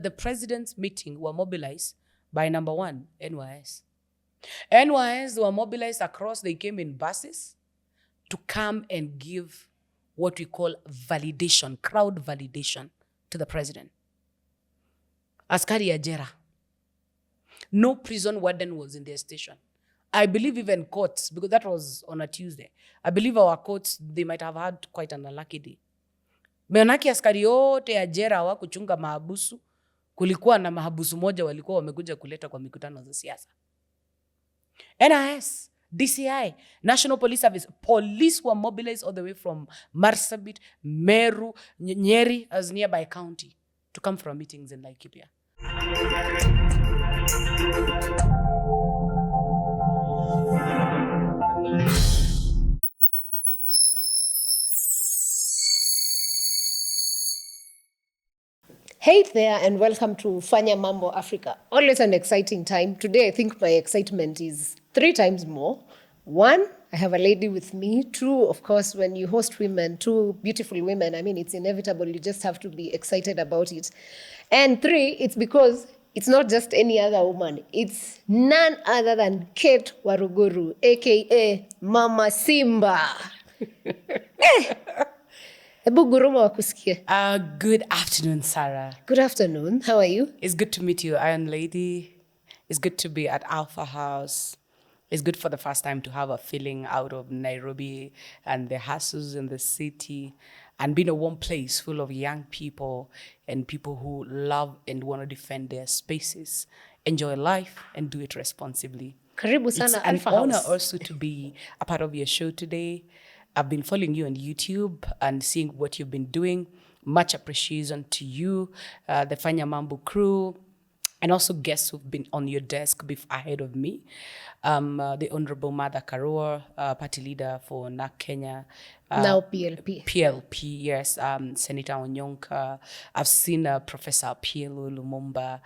The president's meeting were mobilized by number one, NYS. NYS were mobilized across, they came in buses to come and give what we call validation, crowd validation to the president. Askari Ajera. No prison warden was in their station. I believe even courts, because that was on a Tuesday, I believe our courts, they might have had quite an unlucky day. Meonaki askari yote Ajera hawakuchunga mahabusu. Kulikuwa na mahabusu moja walikuwa wamekuja kuleta kwa mikutano za siasa. NIS, DCI, National Police Service, police were mobilized all the way from Marsabit, Meru, Nyeri as nearby county to come for meetings in Laikipia. Hey there, and welcome to Fanya Mambo Africa. Always an exciting time. Today, I think my excitement is 3 times more. 1, I have a lady with me. 2, of course, when you host women, 2 beautiful women, I mean, it's inevitable. You just have to be excited about it. And 3, it's because it's not just any other woman. It's none other than Cate Waruguru, a.k.a. Mama Simba. Good afternoon, Sarah. Good afternoon. How are you? It's good to meet you, Iron Lady. It's good to be at Alpha House. It's good for the first time to have a feeling out of Nairobi and the hassles in the city and being a warm place full of young people and people who love and want to defend their spaces, enjoy life, and do it responsibly. Karibu sana, it's an Alpha honor House. Also to be a part of your show today. I've been following you on YouTube and seeing what you've been doing. Much appreciation to you, the Fanya Mambo crew, and also guests who've been on your desk ahead of me. The Honorable Mother Karua, party leader for NAC Kenya. Now PLP. PLP, yes. Senator Onyonka. I've seen Professor Pielo Lumumba.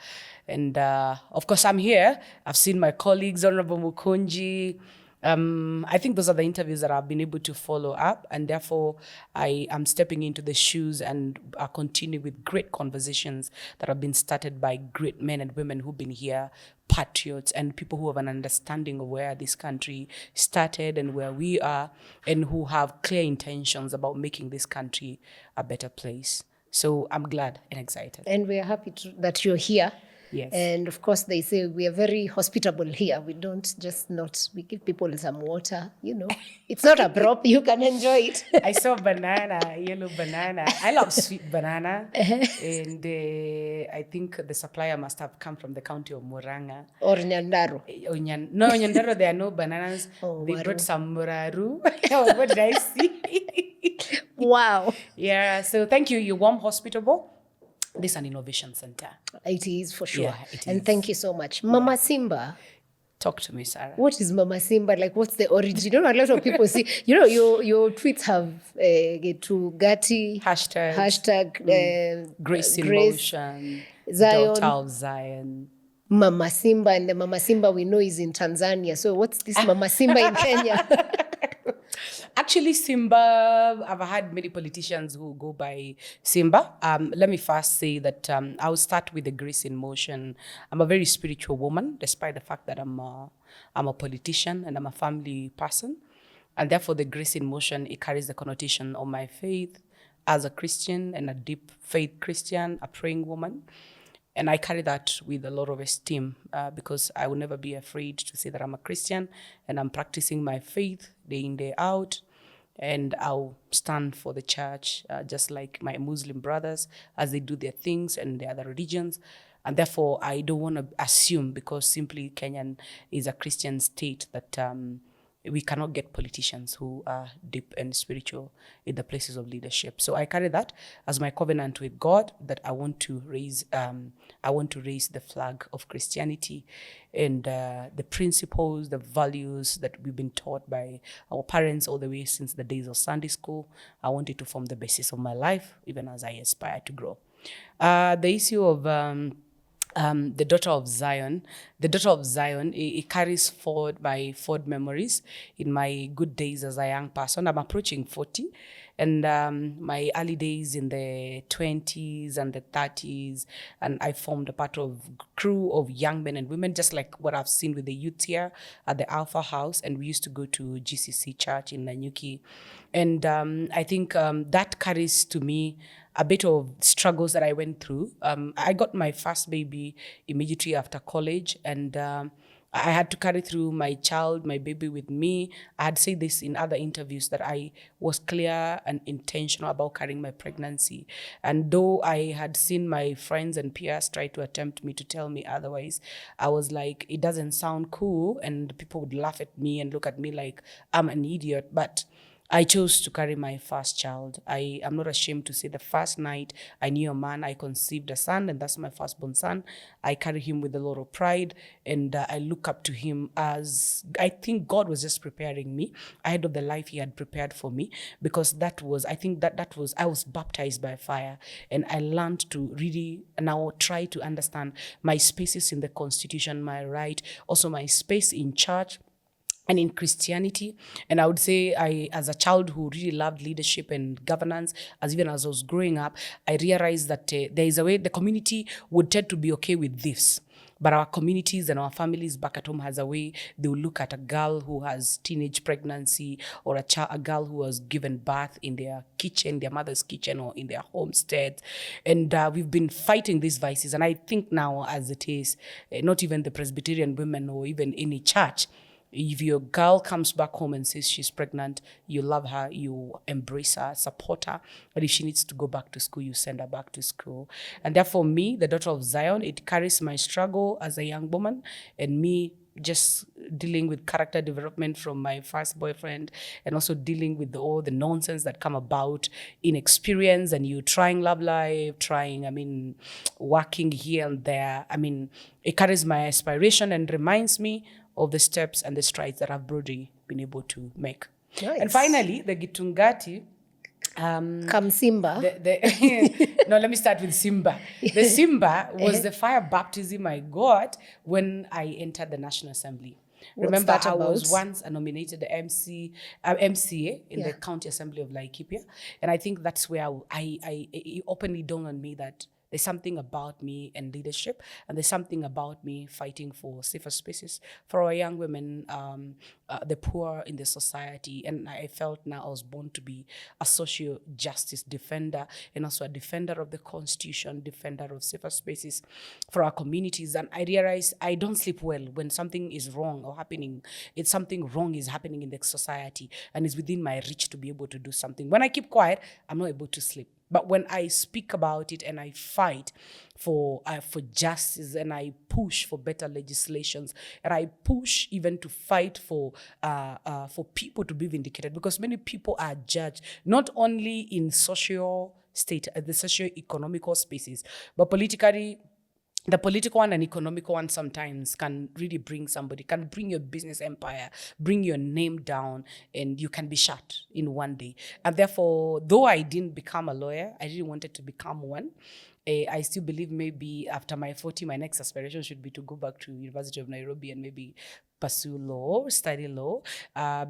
And of course, I'm here. I've seen my colleagues, Honorable Mukunji. I think those are the interviews that I've been able to follow up, and therefore I am stepping into the shoes and continue with great conversations that have been started by great men and women who've been here, patriots and people who have an understanding of where this country started and where we are, and who have clear intentions about making this country a better place. So I'm glad and excited. And we're happy that you're here. Yes. And of course, they say we are very hospitable here. We don't just we give people some water, you know. It's not a prop, you can enjoy it. I saw banana, yellow banana. I love sweet banana. And I think the supplier must have come from the county of Muranga. Or Nyandaro. No, Nyandaro, there are no bananas. They brought some muraru. What did I see? Wow. Yeah, so thank you. You're warm, hospitable. This is an innovation center. It is for sure. Yeah, it and is. Thank you so much. Mama Simba. Talk to me, Sarah. What is Mama Simba? Like, what's the origin? You know, a lot of people see, you know, your tweets have Gungati, hashtag Grace in Motion, Zion. Daughter of Zion. Mama Simba, and the Mama Simba we know is in Tanzania. So what's this Mama Simba in Kenya? Actually, Simba, I've had many politicians who go by Simba. Let me first say that I'll start with the Grace in Motion. I'm a very spiritual woman, despite the fact that I'm a politician and I'm a family person. And therefore, the Grace in Motion, it carries the connotation of my faith as a Christian and a deep faith Christian, a praying woman. And I carry that with a lot of esteem because I will never be afraid to say that I'm a Christian and I'm practicing my faith day in, day out. And I'll stand for the church just like my Muslim brothers as they do their things and the other religions. And therefore, I don't want to assume because simply Kenyan is a Christian state that we cannot get politicians who are deep and spiritual in the places of leadership. So I carry that as my covenant with God that I want to raise the flag of Christianity and the principles, the values that we've been taught by our parents all the way since the days of Sunday school. I want it to form the basis of my life, even as I aspire to grow. The issue of the Daughter of Zion. The Daughter of Zion, it carries forward my Ford memories in my good days as a young person. I'm approaching 40, And my early days in the 20s and the 30s, and I formed a part of crew of young men and women, just like what I've seen with the youth here at the Alfa House. And we used to go to GCC Church in Nanyuki. And I think that carries to me a bit of struggles that I went through. I got my first baby immediately after college, and I had to carry through my baby with me. I had said this in other interviews that I was clear and intentional about carrying my pregnancy. And though I had seen my friends and peers try to attempt me to tell me otherwise, I was like, it doesn't sound cool. And people would laugh at me and look at me like I'm an idiot. But I chose to carry my first child. I am not ashamed to say the first night I knew a man, I conceived a son, and that's my firstborn son. I carry him with a lot of pride, and I look up to him as I think God was just preparing me ahead of the life he had prepared for me, because I was baptized by fire, and I learned to really now try to understand my spaces in the Constitution, my right, also my space in church and in Christianity. And I would say as a child who really loved leadership and governance, even as I was growing up, I realized that there is a way the community would tend to be okay with this. But our communities and our families back at home has a way they will look at a girl who has teenage pregnancy, or a girl who was given birth in their kitchen, their mother's kitchen, or in their homestead. And we've been fighting these vices. And I think now, as it is, not even the Presbyterian women or even any church, if your girl comes back home and says she's pregnant, you love her, you embrace her, support her. But if she needs to go back to school, you send her back to school. And therefore, me, the daughter of Zion, it carries my struggle as a young woman, and me just dealing with character development from my first boyfriend, and also dealing with all the nonsense that come about inexperience, and you trying love life, working here and there. It carries my aspiration and reminds me of the steps and the strides that I've broadly been able to make. Nice. And finally, the Gungati. Come Simba. No, let me start with Simba. The Simba was the fire baptism I got when I entered the National Assembly. Remember, I was once nominated MCA in the County Assembly of Laikipia. And I think that's where it openly dawned on me that there's something about me and leadership, and there's something about me fighting for safer spaces for our young women, the poor in the society. And I felt now I was born to be a social justice defender, and also a defender of the Constitution, defender of safer spaces for our communities. And I realized I don't sleep well when something is wrong or happening. It's something wrong is happening in the society, and it's within my reach to be able to do something. When I keep quiet, I'm not able to sleep. But when I speak about it and I fight for justice, and I push for better legislations, and I push even to fight for people to be vindicated, because many people are judged not only in social state, the socio-economical spaces, but politically. The political one and economical one sometimes can really bring your business empire, bring your name down, and you can be shut in one day. And therefore, though I didn't become a lawyer, I really wanted to become one. I still believe maybe after my 40, my next aspiration should be to go back to University of Nairobi and maybe pursue law, study law,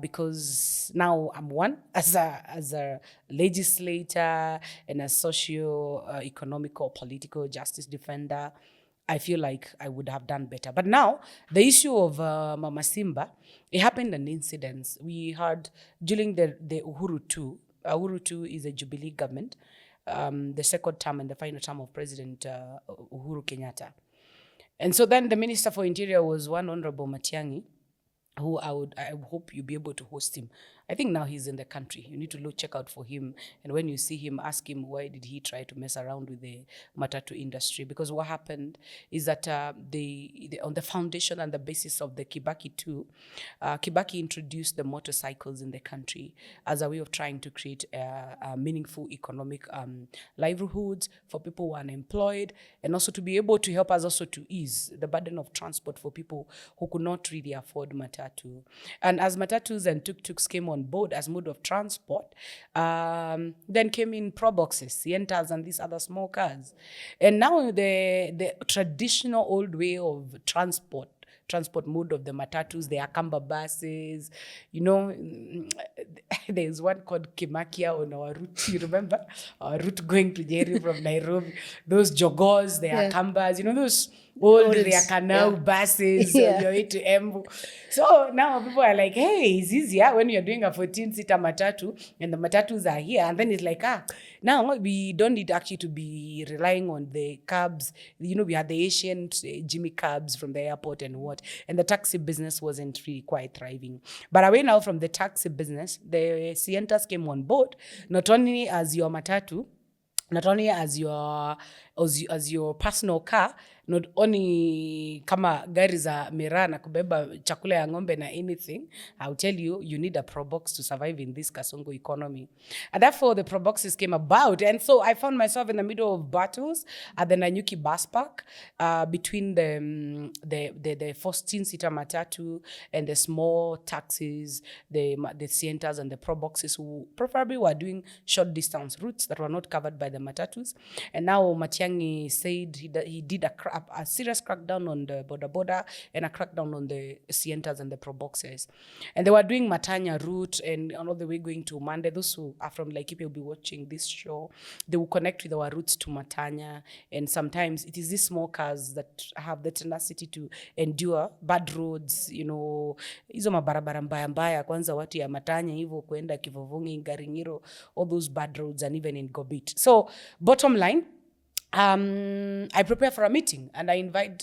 because now I'm one as a legislator and a socio-economical political justice defender. I feel like I would have done better. But now, the issue of Mama Simba, it happened an incident. We heard during the Uhuru 2. Uhuru 2 is a Jubilee government, the second term and the final term of President Uhuru Kenyatta. And so then the Minister for Interior was one Honorable Matiang'i, who I hope you'll be able to host him. I think now he's in the country. You need to check out for him. And when you see him, ask him why did he try to mess around with the matatu industry. Because what happened is that on the foundation and the basis of the Kibaki 2, Kibaki introduced the motorcycles in the country as a way of trying to create a meaningful economic livelihoods for people who are unemployed, and also to be able to help us also to ease the burden of transport for people who could not really afford matatu. And as matatus and tuk-tuks came on board as mode of transport, then came in proboxes, Sientas, and these other small cars. And now the traditional old way of transport transport mode of the matatus, the Akamba buses, there's one called Kimakia on our route, you remember? Our route going to Jerry from Nairobi, those jogos, the Akambas, those old Riakanau buses, your way to Embu. So now people are like, hey, it's easier when you're doing a 14-seater matatu and the matatus are here. And then it's like, now we don't need actually to be relying on the cabs. We had the ancient Jimmy cabs from the airport and what. And the taxi business wasn't really quite thriving. But away now from the taxi business, the Sientas came on board, not only as your matatu, not only as your personal car, not only kama gari za miraa na kubeba chakula ya ng'ombe na anything. I'll tell you, you need a Probox to survive in this Kasongo economy. And therefore, the Proboxes came about. And so I found myself in the middle of battles at the Nanyuki bus park between the 14-seater matatu and the small taxis, the Sientas and the Proboxes, who preferably were doing short distance routes that were not covered by the matatus. And now Matiang'i said he did a serious crackdown on the boda and a crackdown on the Sientas and the Proboxes. And they were doing Matanya route and all the way going to Mande. Those who are from Laikipia will be watching this show. They will connect with our routes to Matanya. And sometimes it is these small cars that have the tenacity to endure bad roads, hizo mabarabara mbaya mbaya, kwanza watu ya Matanya hivyo kuenda Kivovungi, Ngaringiro, all those bad roads, and even in Gobit. So bottom line, I prepare for a meeting and I invite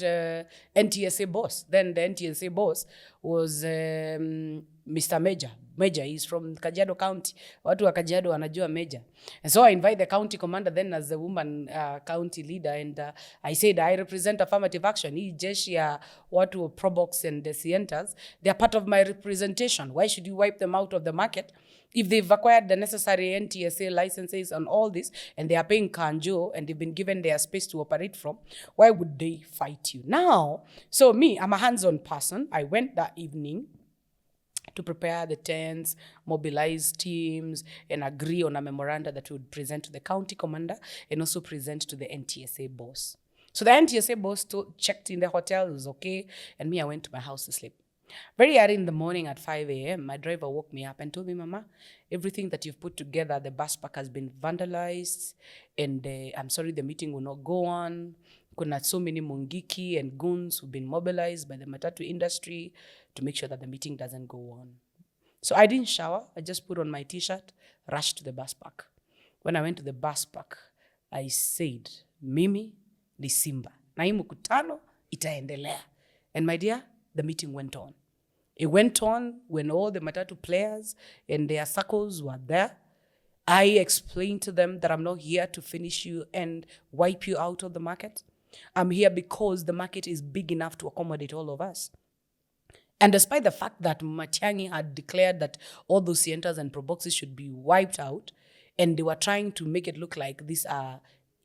NTSA boss. Then the NTSA boss was Mr. Major. Major is from Kajiado County. Watu wa Kajiado wanajua Major. And so I invite the county commander then as the woman county leader, and I said I represent affirmative action. Hii jeshi ya watu wa Probox and the Sientas, they are part of my representation. Why should you wipe them out of the market? If they've acquired the necessary NTSA licenses and all this, and they are paying kanjo, and they've been given their space to operate from, why would they fight you? Now, so me, I'm a hands-on person. I went that evening to prepare the tents, mobilize teams, and agree on a memoranda that we would present to the county commander and also present to the NTSA boss. So the NTSA boss checked in the hotel, it was okay, and me, I went to my house to sleep. Very early in the morning at 5 a.m., my driver woke me up and told me, Mama, everything that you've put together, the bus park has been vandalized, and I'm sorry, the meeting will not go on. Kuna so many mungiki and goons who've been mobilized by the matatu industry to make sure that the meeting doesn't go on. So I didn't shower. I just put on my t-shirt, rushed to the bus park. When I went to the bus park, I said, Mimi ni Simba. Na hii mkutano itaendelea. And my dear, the meeting went on. It went on when all the matatu players and their circles were there. I explained to them that I'm not here to finish you and wipe you out of the market. I'm here because the market is big enough to accommodate all of us. And despite the fact that Matiang'i had declared that all those Sientas and Proboxes should be wiped out, and they were trying to make it look like these are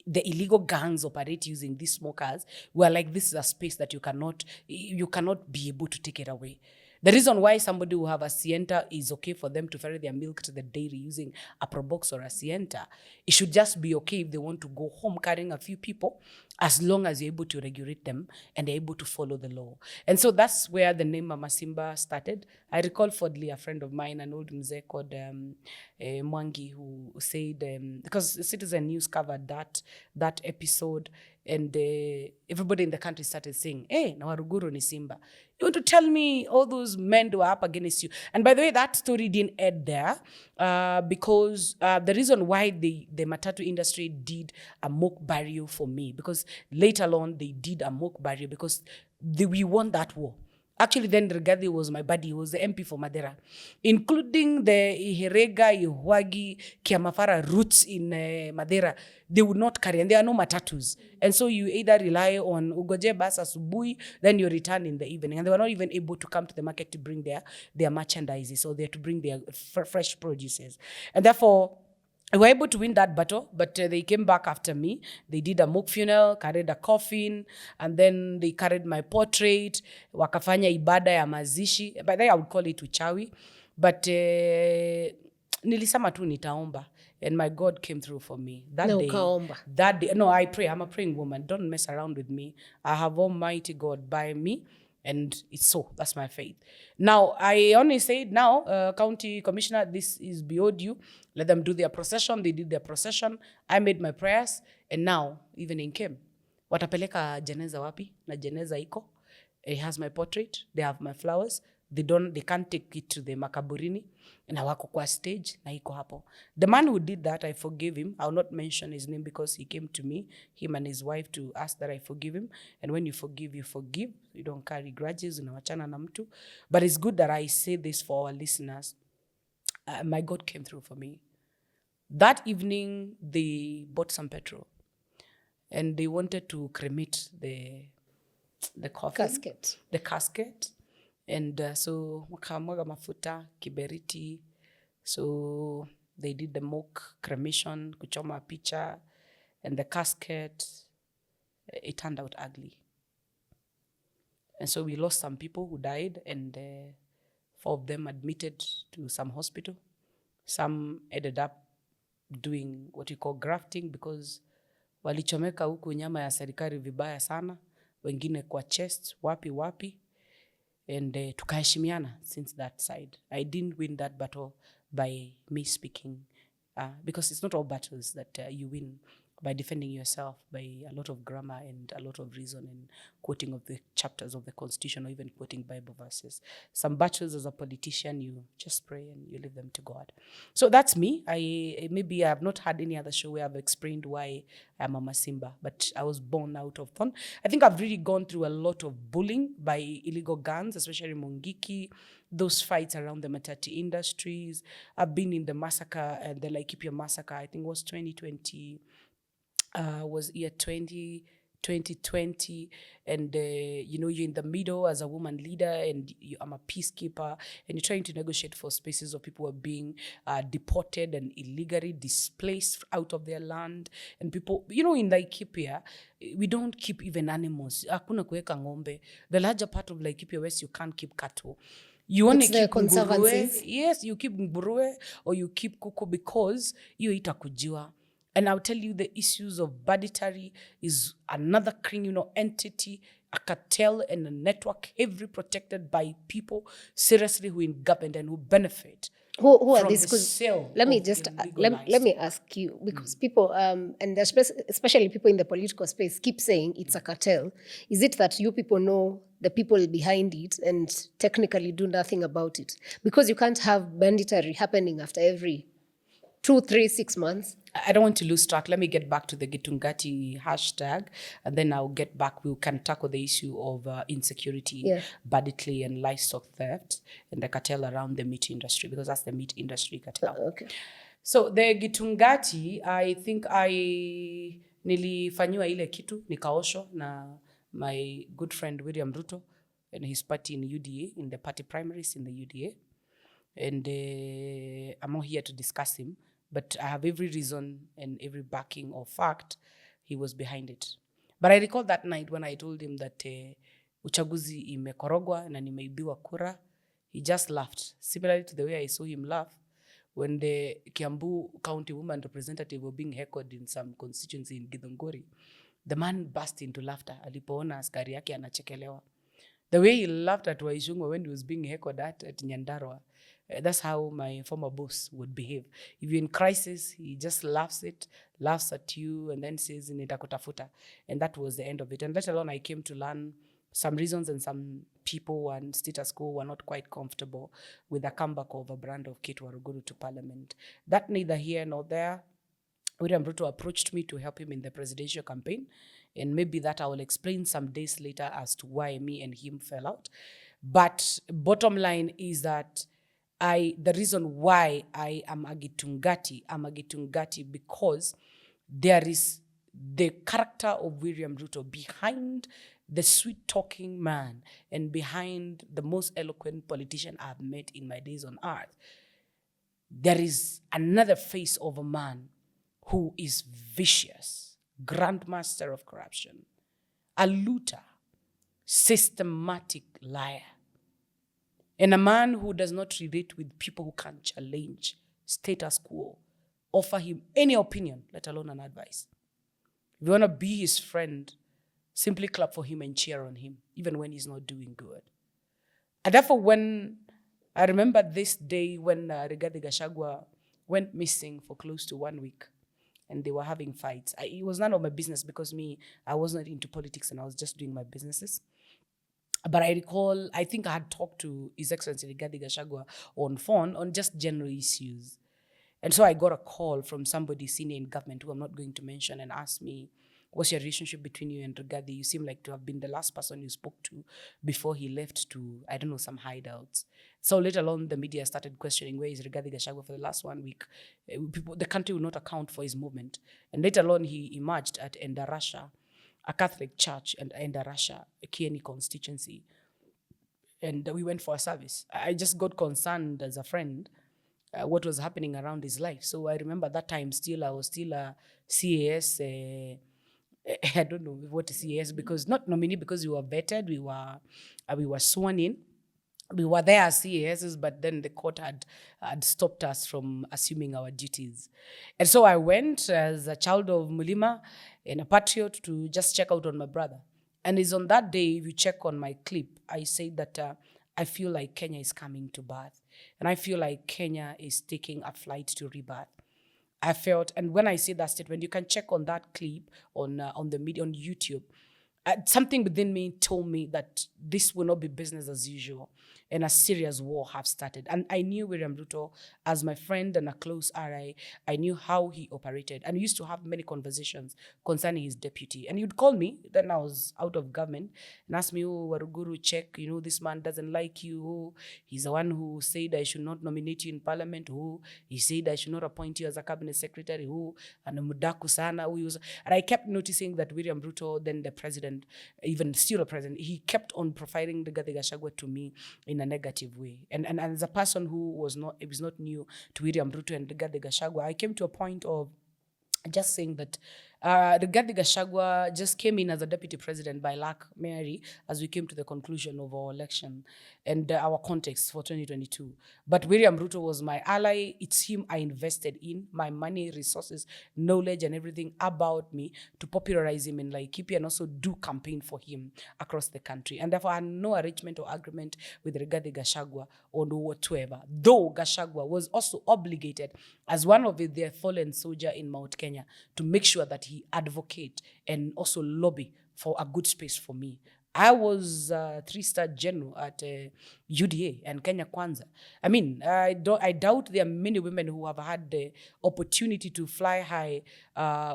the illegal gangs operate using these small cars, we're like, this is a space that you cannot be able to take it away. The reason why somebody who have a Sienta is okay for them to ferry their milk to the dairy using a Probox or a Sienta, it should just be okay if they want to go home carrying a few people, as long as you're able to regulate them and they're able to follow the law. And so that's where the name Mama Simba started. I recall fondly a friend of mine, an old mzee called Mwangi, who said, because Citizen News covered that episode, and everybody in the country started saying, hey, na Waruguru ni Simba. You want to tell me all those men who are up against you? And by the way, that story didn't end there because the reason why the matatu industry did a mock burial for me, because later on they did a mock burial because we won that war. Actually, then Rigathi was my buddy. He was the MP for Madera, including the Ihirega, Ihuagi, Kiamafara routes in Madera. They would not carry, and there are no matatus. And so you either rely on Ugoje bus asubuhi, then you return in the evening. And they were not even able to come to the market to bring their merchandise, so they had to bring their fresh produces. And therefore, we were able to win that battle, but they came back after me. They did a mock funeral, carried a coffin, and then they carried my portrait, wakafanya ibada ya mazishi. By the way, I would call it uchawi. But nilisema tu nitaomba. And my God came through for me. That day, no, I pray. I'm a praying woman. Don't mess around with me. I have Almighty God by me. And it's so. That's my faith. Now, I only said now, County Commissioner, this is beyond you. Let them do their procession. They did their procession. I made my prayers. And now, evening came. Watapeleka jeneza wapi? Na jeneza iko. It has my portrait. They have my flowers. They can't take it to the makaburini. Na wako kwa stage, na iko hapo. The man who did that, I forgive him. I'll not mention his name because he came to me, him and his wife, to ask that I forgive him. And when you forgive, you forgive. You don't carry grudges, unawachana na mtu. But it's good that I say this for our listeners. My God came through for me. That evening, they bought some petrol. And they wanted to cremate the coffin. Casket. The casket. And so wakamwaga mafuta, kiberiti. So they did the mock cremation, kuchoma picha, and the casket. It turned out ugly. And so we lost some people who died, and 4 of them admitted to some hospital. Some ended up doing what we call grafting because walichomeka huku nyama ya serikali vibaya sana, wengine kwa chest, wapi. And tukaheshimiana since that side. I didn't win that battle by me speaking, because it's not all battles that you win by defending yourself by a lot of grammar and a lot of reason and quoting of the chapters of the Constitution or even quoting Bible verses. Some battles as a politician, you just pray and you leave them to God. So that's me. Maybe I have not had any other show where I've explained why I'm a Simba, but I was born out of fun. I think I've really gone through a lot of bullying by illegal gangs, especially Mungiki, those fights around the matatu industries. I've been in the massacre, the Laikipia massacre, I think it was 2020. Was year 2020, and you're in the middle as a woman leader, and I'm a peacekeeper, and you're trying to negotiate for spaces of people who are being deported and illegally displaced out of their land, and people, in Laikipia, we don't keep even animals. Hakuna kuweka ng'ombe. The larger part of Laikipia West, you can't keep cattle. You only keep nguruwe. Yes, you keep nguruwe or you keep kuku because you itakujiwa. And I'll tell you, the issues of banditry is another criminal entity, a cartel and a network heavily protected by people seriously who in government and who benefit. Who are these? Let me ask you, because people and especially people in the political space keep saying it's a cartel. Is it that you people know the people behind it and technically do nothing about it? Because you can't have banditry happening after every 2, 3, 6 months. I don't want to lose track. Let me get back to the Gungati hashtag, and then I'll get back. We can tackle the issue of insecurity, banditry, and livestock theft, and the cartel around the meat industry, because that's the meat industry cartel. Okay. So the Gungati, I think nilifanywa ile kitu, nikaoshwa na my good friend William Ruto and his party in UDA, in the party primaries in the UDA. And I'm not here to discuss him, but I have every reason and every backing or fact he was behind it. But I recall that night when I told him that uchaguzi imekorogwa na nimeibiwa kura, he just laughed. Similarly to the way I saw him laugh when the Kiambu County woman representative were being heckled in some constituency in Githunguri. The man burst into laughter alipoona askari yake anachekelewa. The way he laughed at Waishungwa when he was being heckled at Nyandarua, that's how my former boss would behave. If you're in crisis, he just laughs at you, and then says, nitakutafuta. And that was the end of it. And let alone I came to learn some reasons, and some people and status quo were not quite comfortable with the comeback of a brand of Cate Waruguru to parliament. That neither here nor there. William Ruto approached me to help him in the presidential campaign. And maybe that I will explain some days later as to why me and him fell out. But bottom line is that the reason why I am a Gitungati because there is the character of William Ruto behind the sweet-talking man and behind the most eloquent politician I've met in my days on earth. There is another face of a man who is vicious, grandmaster of corruption, a looter, systematic liar, and a man who does not relate with people who can challenge status quo, offer him any opinion, let alone an advice. If you want to be his friend, simply clap for him and cheer on him, even when he's not doing good. And therefore, when I remember this day when Rigathi Gachagua went missing for close to 1 week, and they were having fights. It was none of my business because I was not into politics and I was just doing my businesses. But I recall, I think I had talked to His Excellency Rigathi Gachagua on phone on just general issues. And so I got a call from somebody senior in government who I'm not going to mention and asked me, what's your relationship between you and Rigathi? You seem like to have been the last person you spoke to before he left to, I don't know, some hideouts. So later on, the media started questioning, where is Rigathi Gachagua for the last 1 week? The country would not account for his movement. And later on, he emerged at Endarasha, a Catholic church, and Endarasha, a Kenya constituency. And we went for a service. I just got concerned as a friend what was happening around his life. So I remember that time I was still a CAS, I don't know what is CAS, because not nominee, because we were vetted, we were sworn in. We were there as CASs, but then the court had stopped us from assuming our duties. And so I went as a child of Mulima and a patriot to just check out on my brother. And it's on that day, if you check on my clip, I say that I feel like Kenya is coming to birth. And I feel like Kenya is taking a flight to rebirth. I felt, and when I say that statement, you can check on that clip on the media, on YouTube. Something within me told me that this will not be business as usual, and a serious war have started. And I knew William Ruto as my friend and a close ally. I knew how he operated, and we used to have many conversations concerning his deputy. And he'd call me, then I was out of government, and ask me, oh, Waruguru, check, this man doesn't like you. He's the one who said I should not nominate you in parliament. He said I should not appoint you as a cabinet secretary. And mudaku sana. And I kept noticing that William Ruto, then the president, even still a president, he kept on profiling Rigathi Gachagua to me in a negative way. And as a person who was not new to William Ruto and Rigathi Gachagua, I came to a point of just saying that Rigathi Gachagua just came in as a deputy president by luck, Mary, as we came to the conclusion of our election and our context for 2022. But William Ruto was my ally. It's him I invested in, my money, resources, knowledge, and everything about me to popularize him in Laikipia and also do campaign for him across the country. And therefore, I had no arrangement or agreement with Rigathi Gachagua or whatsoever, though Gachagua was also obligated as one of their fallen soldier in Mount Kenya to make sure that he advocate and also lobby for a good space for me. I was a 3-star general at UDA and Kenya Kwanza. I mean, I doubt there are many women who have had the opportunity to fly high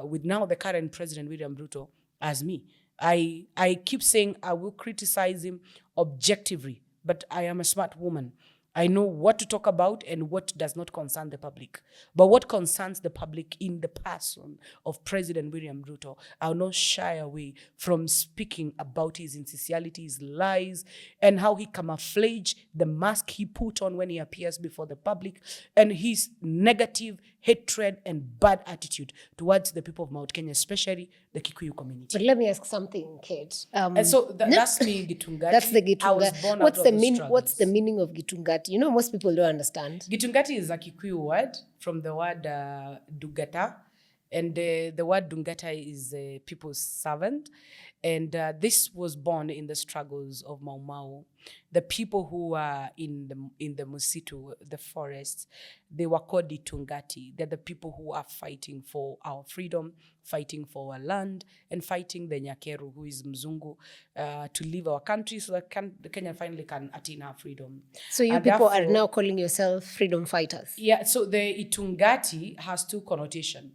with now the current President William Ruto as me. I keep saying I will criticize him objectively, but I am a smart woman. I know what to talk about and what does not concern the public. But what concerns the public in the person of President William Ruto, I will not shy away from speaking about his insincerity, his lies, and how he camouflage the mask he put on when he appears before the public, and his negative hatred and bad attitude towards the people of Mount Kenya, especially the Kikuyu community. But let me ask something, Kate. And so that's me, Gitungati. That's the Gitungati. I was born What's out the of the struggles. What's the meaning of Gitungati? Most people don't understand. Gitungati is a Kikuyu word from the word dugata. And the word Dungata is people's servant. And this was born in the struggles of Mau Mau. The people who are in the Musitu, the forests, they were called Itungati. They're the people who are fighting for our freedom, fighting for our land, and fighting the Nyakeru, who is Mzungu, to leave our country so that the Kenya finally can attain our freedom. So you people are now calling yourself freedom fighters? Yeah, so the Itungati has two connotations.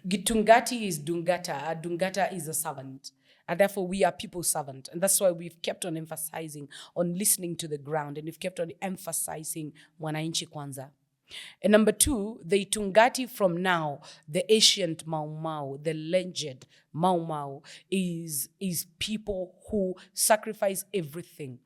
Gitungati is Dungata. Dungata is a servant. And therefore, we are people's servant. And that's why we've kept on emphasizing on listening to the ground. And we've kept on emphasizing Mwananchi Kwanza. And number two, the Itungati from now, the ancient Mau Mau, the legend Mau Mau, is people who sacrifice everything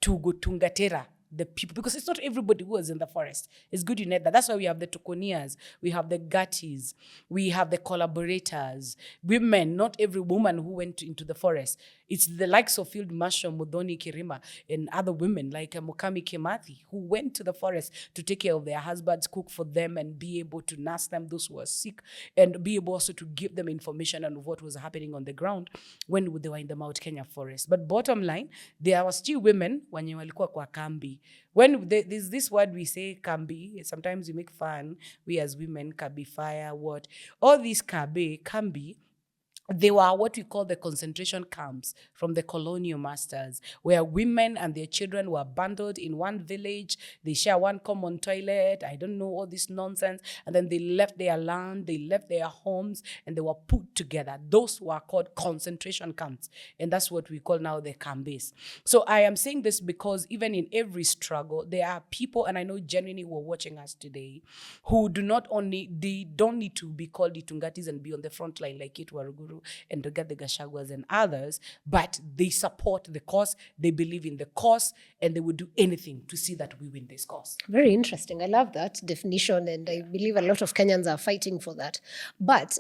to go Tungatera, the people, because it's not everybody who is in the forest. It's good you know that. That's why we have the Tukonias, we have the Gatis, we have the collaborators, women. Not every woman who went into the forest It's the likes of Field Marshal Muthoni Kirima and other women like Mukami Kimathi, who went to the forest to take care of their husbands, cook for them, and be able to nurse them, those who were sick, and be able also to give them information on what was happening on the ground when they were in the Mount Kenya forest. But bottom line, there were still women wenye walikuwa kwa kambi. When there's this word we say kambi, sometimes we make fun, we as women, kabi fire, what? All these kambi, they were what we call the concentration camps from the colonial masters, where women and their children were bundled in one village. They share one common toilet. I don't know, all this nonsense. And then they left their land, they left their homes, and they were put together. Those were called concentration camps. And that's what we call now the cambis. So I am saying this because even in every struggle, there are people, and I know genuinely who are watching us today, who they don't need to be called the Tungatis and be on the front line like Cate Waruguru and Rigathi Gachaguas and others, but they support the cause, they believe in the cause, and they would do anything to see that we win this cause. Very interesting. I love that definition, and I believe a lot of Kenyans are fighting for that. But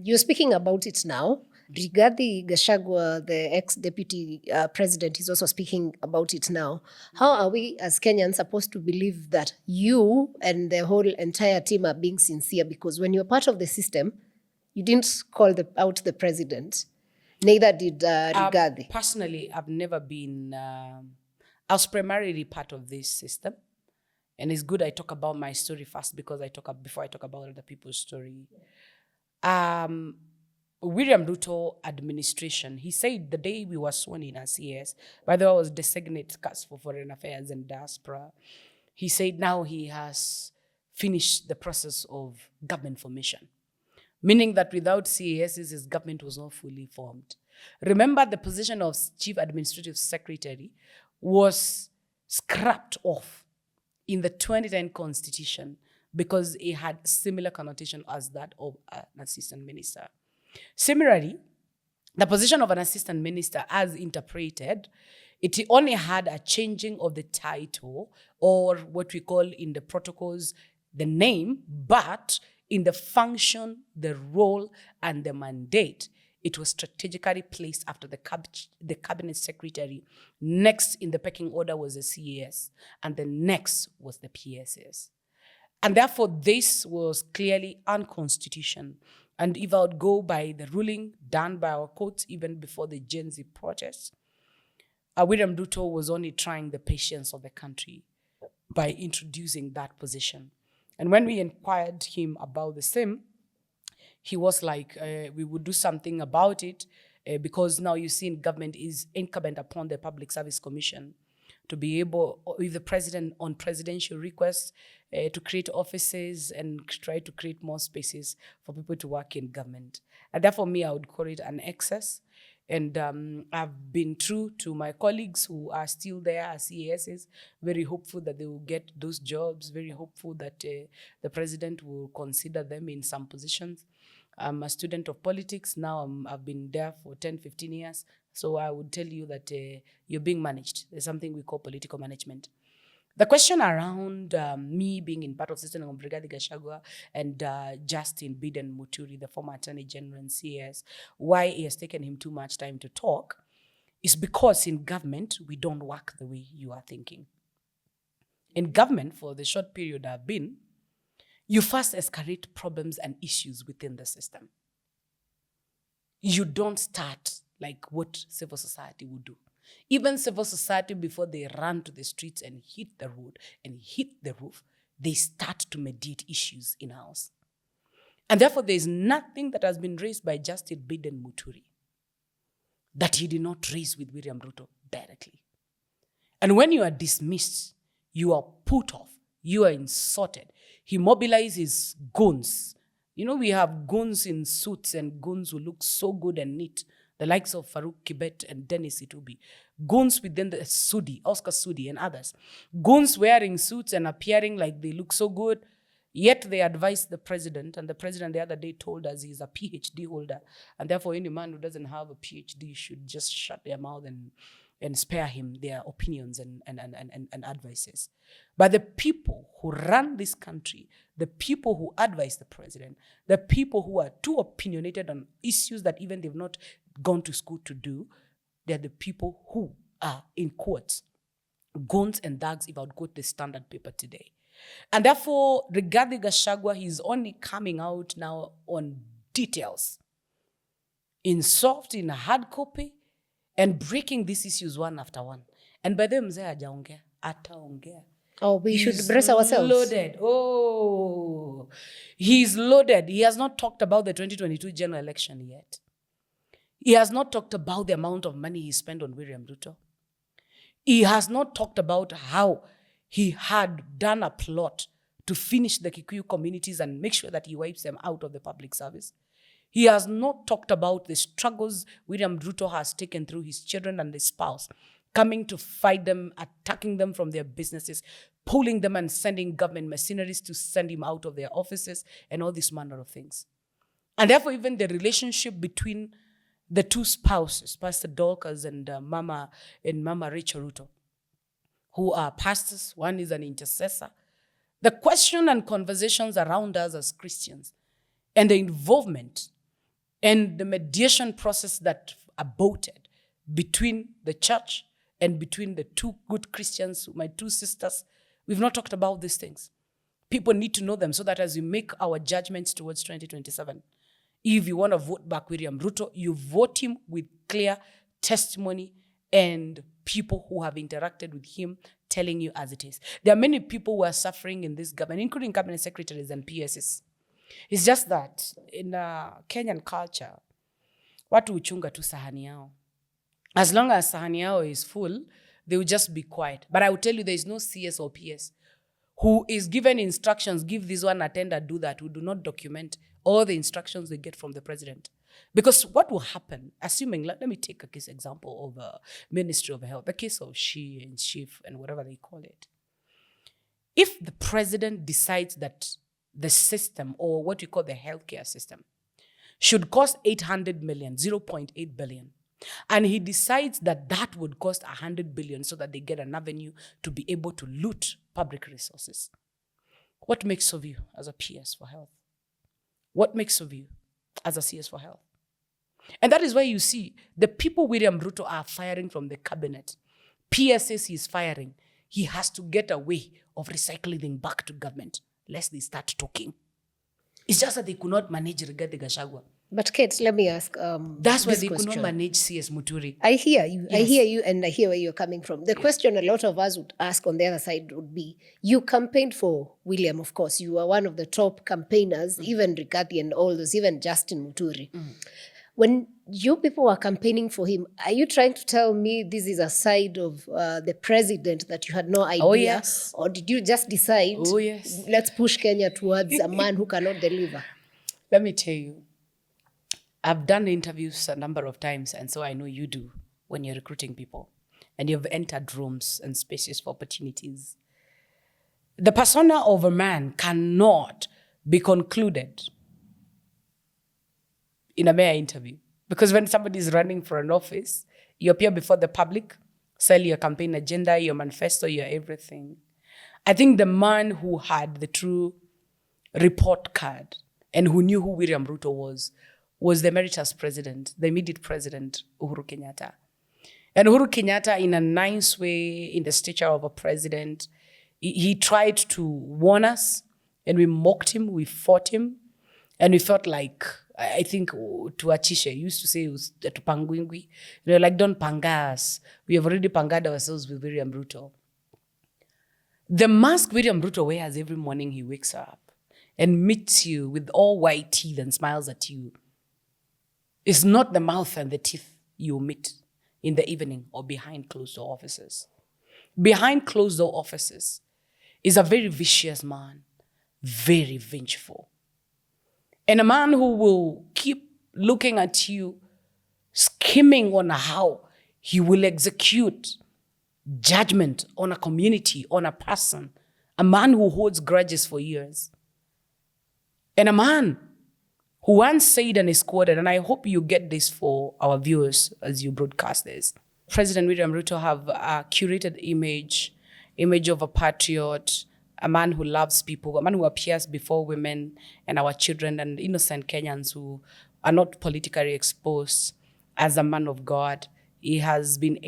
you're speaking about it now. Rigathi Gachagua, the ex-deputy president, is also speaking about it now. How are we as Kenyans supposed to believe that you and the whole entire team are being sincere? Because when you're part of the system, you didn't call out the president. Neither did Rigathi. Personally, I've never been... I was primarily part of this system. And it's good I talk about my story first before I talk about other people's story. William Ruto administration, he said the day we were sworn in as CS, by the way, I was designate cast for foreign affairs and diaspora, he said now he has finished the process of government formation. Meaning that without CASs, his government was not fully formed. Remember, the position of Chief Administrative Secretary was scrapped off in the 2010 Constitution because it had similar connotation as that of an assistant minister. Similarly, the position of an assistant minister, as interpreted, it only had a changing of the title, or what we call in the protocols, the name, but in the function, the role, and the mandate, it was strategically placed after the cabinet secretary. Next in the pecking order was the CAS, and the next was the PSS. And therefore, this was clearly unconstitutional. And if I would go by the ruling done by our courts even before the Gen Z protests, William Ruto was only trying the patience of the country by introducing that position. And when we inquired him about the same, he was like, we would do something about it because now you see government is incumbent upon the Public Service Commission to be able, with the president on presidential requests, to create offices and try to create more spaces for people to work in government. And therefore, me, I would call it an excess. And I've been true to my colleagues who are still there as CASs, very hopeful that they will get those jobs, very hopeful that the president will consider them in some positions. I'm a student of politics. Now I've been there for 10, 15 years. So I would tell you that you're being managed. There's something we call political management. The question around me being in part of the system of Rigathi Gachagua and Justin Biden Muturi, the former Attorney General and CS, why it has taken him too much time to talk is because in government, we don't work the way you are thinking. In government, for the short period I've been, you first escalate problems and issues within the system. You don't start like what civil society would do. Even civil society, before they run to the streets and hit the road and hit the roof, they start to mediate issues in-house. And therefore, there is nothing that has been raised by Justin Biden Muturi that he did not raise with William Ruto directly. And when you are dismissed, you are put off, you are insulted. He mobilizes goons. You know, we have goons in suits and goons who look so good and neat, the likes of Farouk Kibet and Dennis Itubi. Goons within the Sudi, Oscar Sudi and others. Goons wearing suits and appearing like they look so good, yet they advise the president. And the president the other day told us he's a PhD holder. And therefore, any man who doesn't have a PhD should just shut their mouth and spare him their opinions and advices. But the people who run this country, the people who advise the president, the people who are too opinionated on issues that even they've not gone to school to do, they're the people who are, in quotes, goons and thugs, if I would quote the Standard paper today. And therefore, Rigathi Gachagua, he's only coming out now on details, in soft, in hard copy, and breaking these issues one after one. And by the way, mzee hajaongea, ataongea. Oh, we should brace ourselves. Loaded. Oh, he's loaded. He has not talked about the 2022 general election yet. He has not talked about the amount of money he spent on William Ruto. He has not talked about how he had done a plot to finish the Kikuyu communities and make sure that he wipes them out of the public service. He has not talked about the struggles William Ruto has taken through his children and his spouse, coming to fight them, attacking them from their businesses, pulling them and sending government mercenaries to send him out of their offices, and all this manner of things. And therefore, even the relationship between the two spouses, Pastor Dorcas and Mama Rachel Rutto, who are pastors, one is an intercessor. The question and conversations around us as Christians, and the involvement and the mediation process that aborted between the church and between the two good Christians, my two sisters, we've not talked about these things. People need to know them so that as we make our judgments towards 2027, if you want to vote back William Ruto, you vote him with clear testimony and people who have interacted with him telling you as it is. There are many people who are suffering in this government, including cabinet secretaries and PSs. It's just that in Kenyan culture, watu uchunga tu sahani yao. As long as sahani yao is full, they will just be quiet. But I will tell you, there is no CS or PS who is given instructions, give this one, attender, do that, who do not document all the instructions they get from the president. Because what will happen, assuming, let me take a case example of Ministry of Health, the case of She and Chief and whatever they call it. If the president decides that the system, or what we call the healthcare system, should cost 800 million, 0.8 billion, and he decides that that would cost 100 billion so that they get an avenue to be able to loot public resources, what makes of you as a PS for health? What makes of you as a CS for health? And that is why you see the people William Ruto are firing from the cabinet. PS says he's firing. He has to get a way of recycling them back to government, lest they start talking. It's just that they could not manage Rigathi Gachagua. But Kate, let me ask that's why this they question. could not manage CS Muturi. I hear you. Yes. I hear you, and I hear where you're coming from. The question a lot of us would ask on the other side would be, you campaigned for William, of course. You were one of the top campaigners, even Rigathi and all those, even Justin Muturi. When you people were campaigning for him, are you trying to tell me this is a side of the president that you had no idea? Oh, yes. Or did you just decide, Oh, yes. let's push Kenya towards a man who cannot deliver? Let me tell you, I've done interviews a number of times, and so I know you do when you're recruiting people, and you've entered rooms and spaces for opportunities. The persona of a man cannot be concluded in a mere interview. Because when somebody is running for an office, you appear before the public, sell your campaign agenda, your manifesto, your everything. I think the man who had the true report card and who knew who William Ruto was the emeritus president, the immediate president, Uhuru Kenyatta. And Uhuru Kenyatta, in a nice way, in the stature of a president, he tried to warn us, and we mocked him, we fought him, and we felt like, I think to Achishe, he used to say it was to Pangwingwi, like, don't panga us. We have already pangad ourselves with William Ruto. The mask William Ruto wears every morning he wakes up and meets you with all white teeth and smiles at you is not the mouth and the teeth you meet in the evening or behind closed door offices. Behind closed door offices is a very vicious man, very vengeful. And a man who will keep looking at you, scheming on how he will execute judgment on a community, on a person. A man who holds grudges for years. And a man who once said and is quoted, and I hope you get this for our viewers as you broadcast this. President William Ruto have a curated image of a patriot, a man who loves people, a man who appears before women and our children and innocent Kenyans who are not politically exposed as a man of God. He has been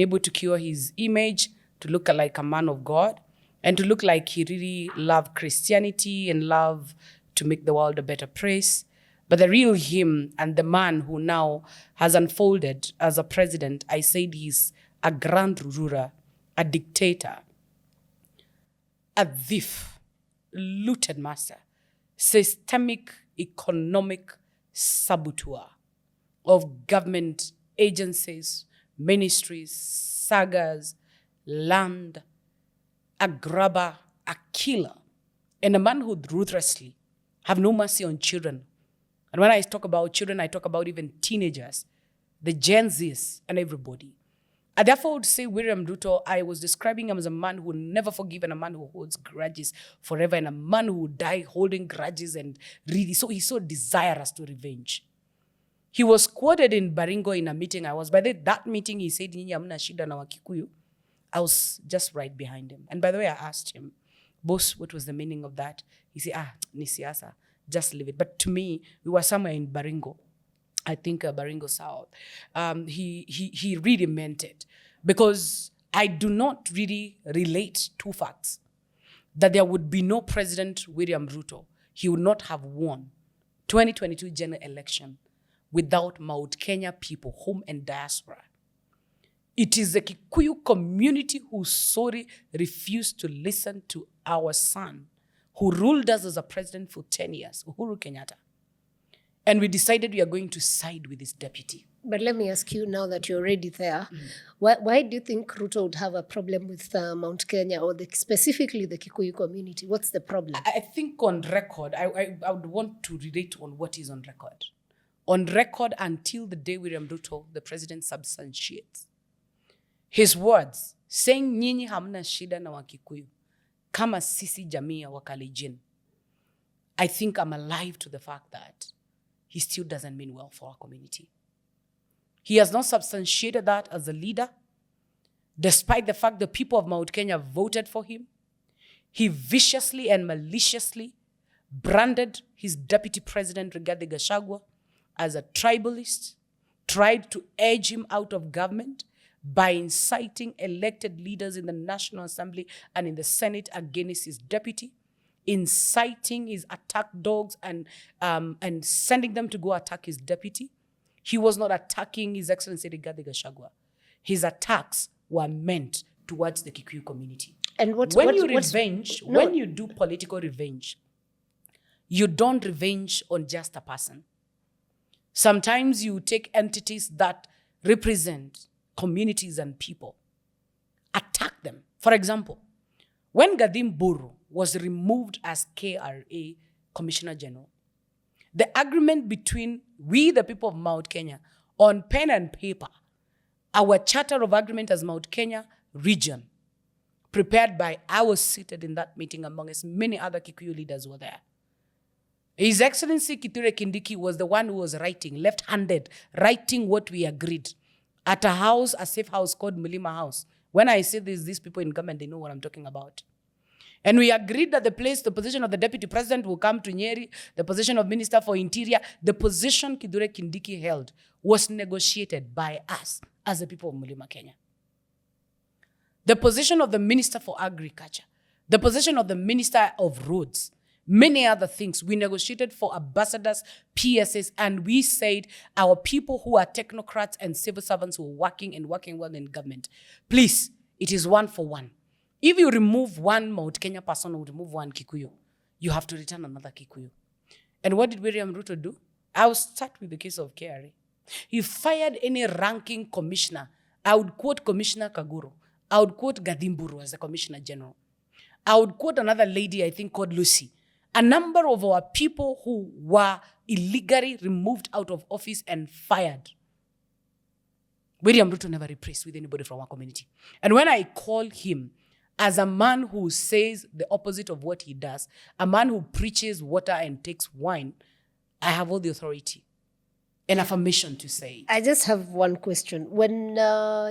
able to cure his image to look like a man of God and to look like he really loved Christianity and loved to make the world a better place. But the real him and the man who now has unfolded as a president, I said he's a grand ruler, a dictator, a thief, looted master, systemic economic saboteur of government agencies, ministries, sagas, land, a grabber, a killer, and a man who would ruthlessly have no mercy on children. And when I talk about children, I talk about even teenagers, the Gen Zs, and everybody. I therefore would say William Ruto, I was describing him as a man who will never forgive and a man who holds grudges forever and a man who will die holding grudges and really, so he's so desirous to revenge. He was quoted in Baringo in a meeting I was. By that meeting, he said, "Nyinyi hamna shida na Wakikuyu." I was just right behind him. And by the way, I asked him, "Boss, what was the meaning of that?" He said, "Ni siasa, just leave it." But to me, we were somewhere in Baringo. I think Baringo South. He really meant it because I do not really relate two facts. That there would be no President William Ruto. He would not have won 2022 general election without Mount Kenya people, home and diaspora. It is the Kikuyu community who sorry refused to listen to our son, who ruled us as a president for 10 years, Uhuru Kenyatta. And we decided we are going to side with his deputy. But let me ask you now that you're already there, why do you think Ruto would have a problem with Mount Kenya or specifically the Kikuyu community? What's the problem? I think on record, I would want to relate on what is on record. On record until the day William Ruto, the president, substantiates his words, saying, "Nyinyi hamna shida na Wakikuyu, kama sisi jamii ya Wakalenjin." I think I'm alive to the fact that he still doesn't mean well for our community. He has not substantiated that as a leader, despite the fact the people of Mount Kenya voted for him. He viciously and maliciously branded his deputy president, Rigathi Gachagua, as a tribalist, tried to edge him out of government by inciting elected leaders in the National Assembly and in the Senate against his deputy, inciting his attack dogs and sending them to go attack his deputy. He was not attacking His Excellency Rigathi Gachagua. His attacks were meant towards the Kikuyu community. And when you do political revenge, you don't revenge on just a person. Sometimes you take entities that represent communities and people, attack them. For example, when Gadim Buru was removed as KRA Commissioner General, the agreement between we, the people of Mount Kenya, on pen and paper, our charter of agreement as Mount Kenya region, prepared by, I was seated in that meeting amongst many other Kikuyu leaders who were there. His Excellency Kithure Kindiki was the one who was writing, left-handed, writing what we agreed at a safe house called Mulima House. When I say this, these people in government, they know what I'm talking about. And we agreed that the position of the deputy president will come to Nyeri, the position of minister for interior, the position Kithure Kindiki held was negotiated by us as the people of Mulima, Kenya. The position of the minister for agriculture, the position of the minister of roads, many other things. We negotiated for ambassadors, PSS, and we said our people who are technocrats and civil servants who are working well in government, please, it is 1 for 1. If you remove one Mount Kenya person or remove one Kikuyu, you have to return another Kikuyu. And what did William Ruto do? I will start with the case of KRA. He fired any ranking commissioner. I would quote Commissioner Kaguru. I would quote Gadimburu as the Commissioner General. I would quote another lady, I think, called Lucy. A number of our people who were illegally removed out of office and fired. William Ruto never replaced with anybody from our community. And when I call him as a man who says the opposite of what he does, a man who preaches water and takes wine, I have all the authority. an affirmation to say it. I just have one question. When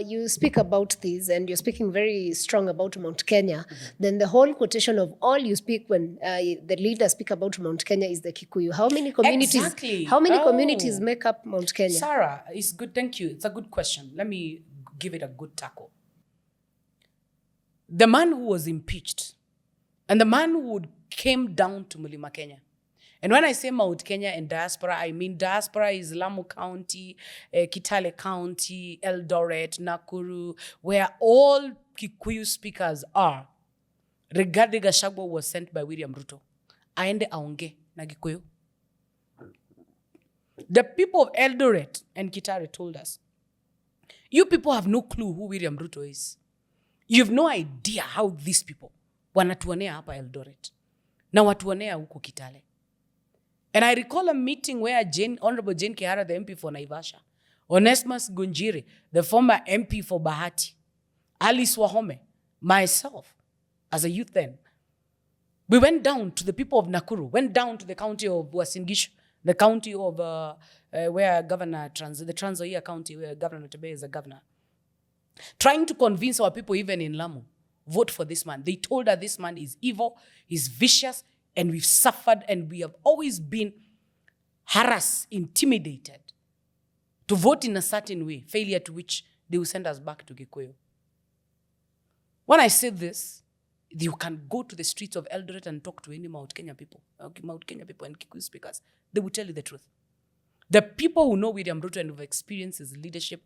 you speak about this and you're speaking very strong about Mount Kenya, then the whole quotation of all you speak when the leaders speak about Mount Kenya is the Kikuyu. How many communities? Exactly. How many communities make up Mount Kenya? Sarah, it's good. Thank you. It's a good question. Let me give it a good tackle. The man who was impeached and the man who came down to Mlima Kenya. And when I say Mount Kenya and diaspora, I mean diaspora is Lamu County, Kitale County, Eldoret, Nakuru, where all Kikuyu speakers are. Rigathi Gachagua was sent by William Ruto. Aende aonge na Gikuyu. The people of Eldoret and Kitale told us, you people have no clue who William Ruto is. You have no idea how these people wanatuonea hapa Eldoret na watuonea huko Kitale. And I recall a meeting where Honorable Jane Kihara, the MP for Naivasha, Onesmus Gunjiri, the former MP for Bahati, Alice Wahome, myself, as a youth then, we went down to the people of Nakuru, went down to the county of Uasin Gishu, the county of where Governor the Trans Nzoia County, where Governor Tebe is a governor, trying to convince our people, even in Lamu, vote for this man. They told us this man is evil, he's vicious, and we've suffered and we have always been harassed, intimidated to vote in a certain way, failure to which they will send us back to Gikuyu. When I say this, you can go to the streets of Eldoret and talk to any Mount Kenya people and Kikuyu speakers. They will tell you the truth. The people who know William Ruto and who have experienced his leadership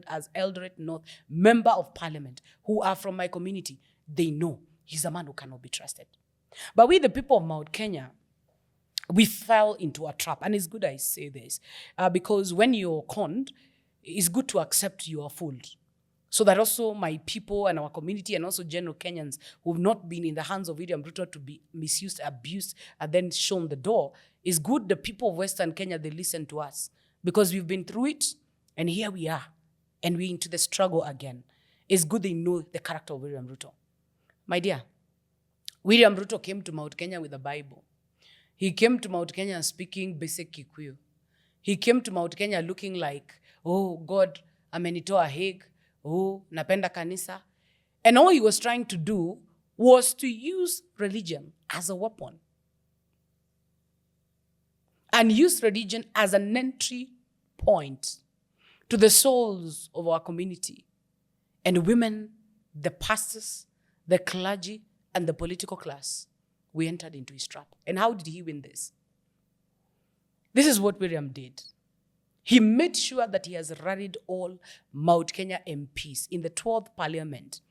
as Eldoret North Member of Parliament, who are from my community, they know he's a man who cannot be trusted. But we, the people of Mount Kenya, we fell into a trap. And it's good I say this, because when you're conned, it's good to accept you are fooled. So that also my people and our community and also general Kenyans who have not been in the hands of William Ruto to be misused, abused, and then shown the door, it's good the people of Western Kenya, they listen to us. Because we've been through it, and here we are. And we're into the struggle again. It's good they know the character of William Ruto. My dear, William Ruto came to Mount Kenya with the Bible. He came to Mount Kenya speaking basic Kikuyu. He came to Mount Kenya looking like, oh, God, amenitoa Hague. Oh, napenda kanisa. And all he was trying to do was to use religion as a weapon. And use religion as an entry point to the souls of our community. And women, the pastors, the clergy, and the political class, we entered into his trap. And how did he win this? This is what William did. He made sure that he has rallied all Mount Kenya MPs in the 12th Parliament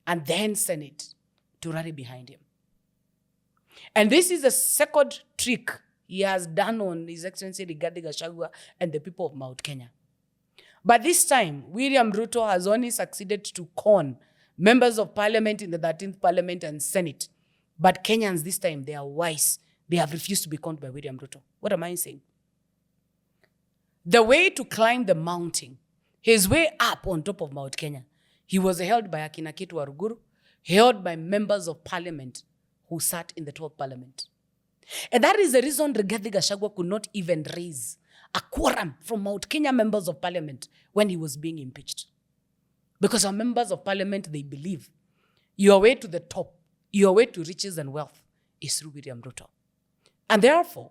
and then Senate to rally behind him. And this is the second trick he has done on His Excellency Rigathi Gachagua and the people of Mount Kenya. But this time, William Ruto has only succeeded to con members of Parliament in the 13th Parliament and Senate. But Kenyans this time, they are wise. They have refused to be conned by William Ruto. What am I saying? The way to climb the mountain, his way up on top of Mount Kenya, he was held by Kenya Kate Waruguru, held by members of Parliament who sat in the 12th Parliament. And that is the reason Rigathi Gachagua could not even raise a quorum from Mount Kenya members of Parliament when he was being impeached. Because our members of Parliament, they believe your way to the top, your way to riches and wealth is through William Ruto. And therefore,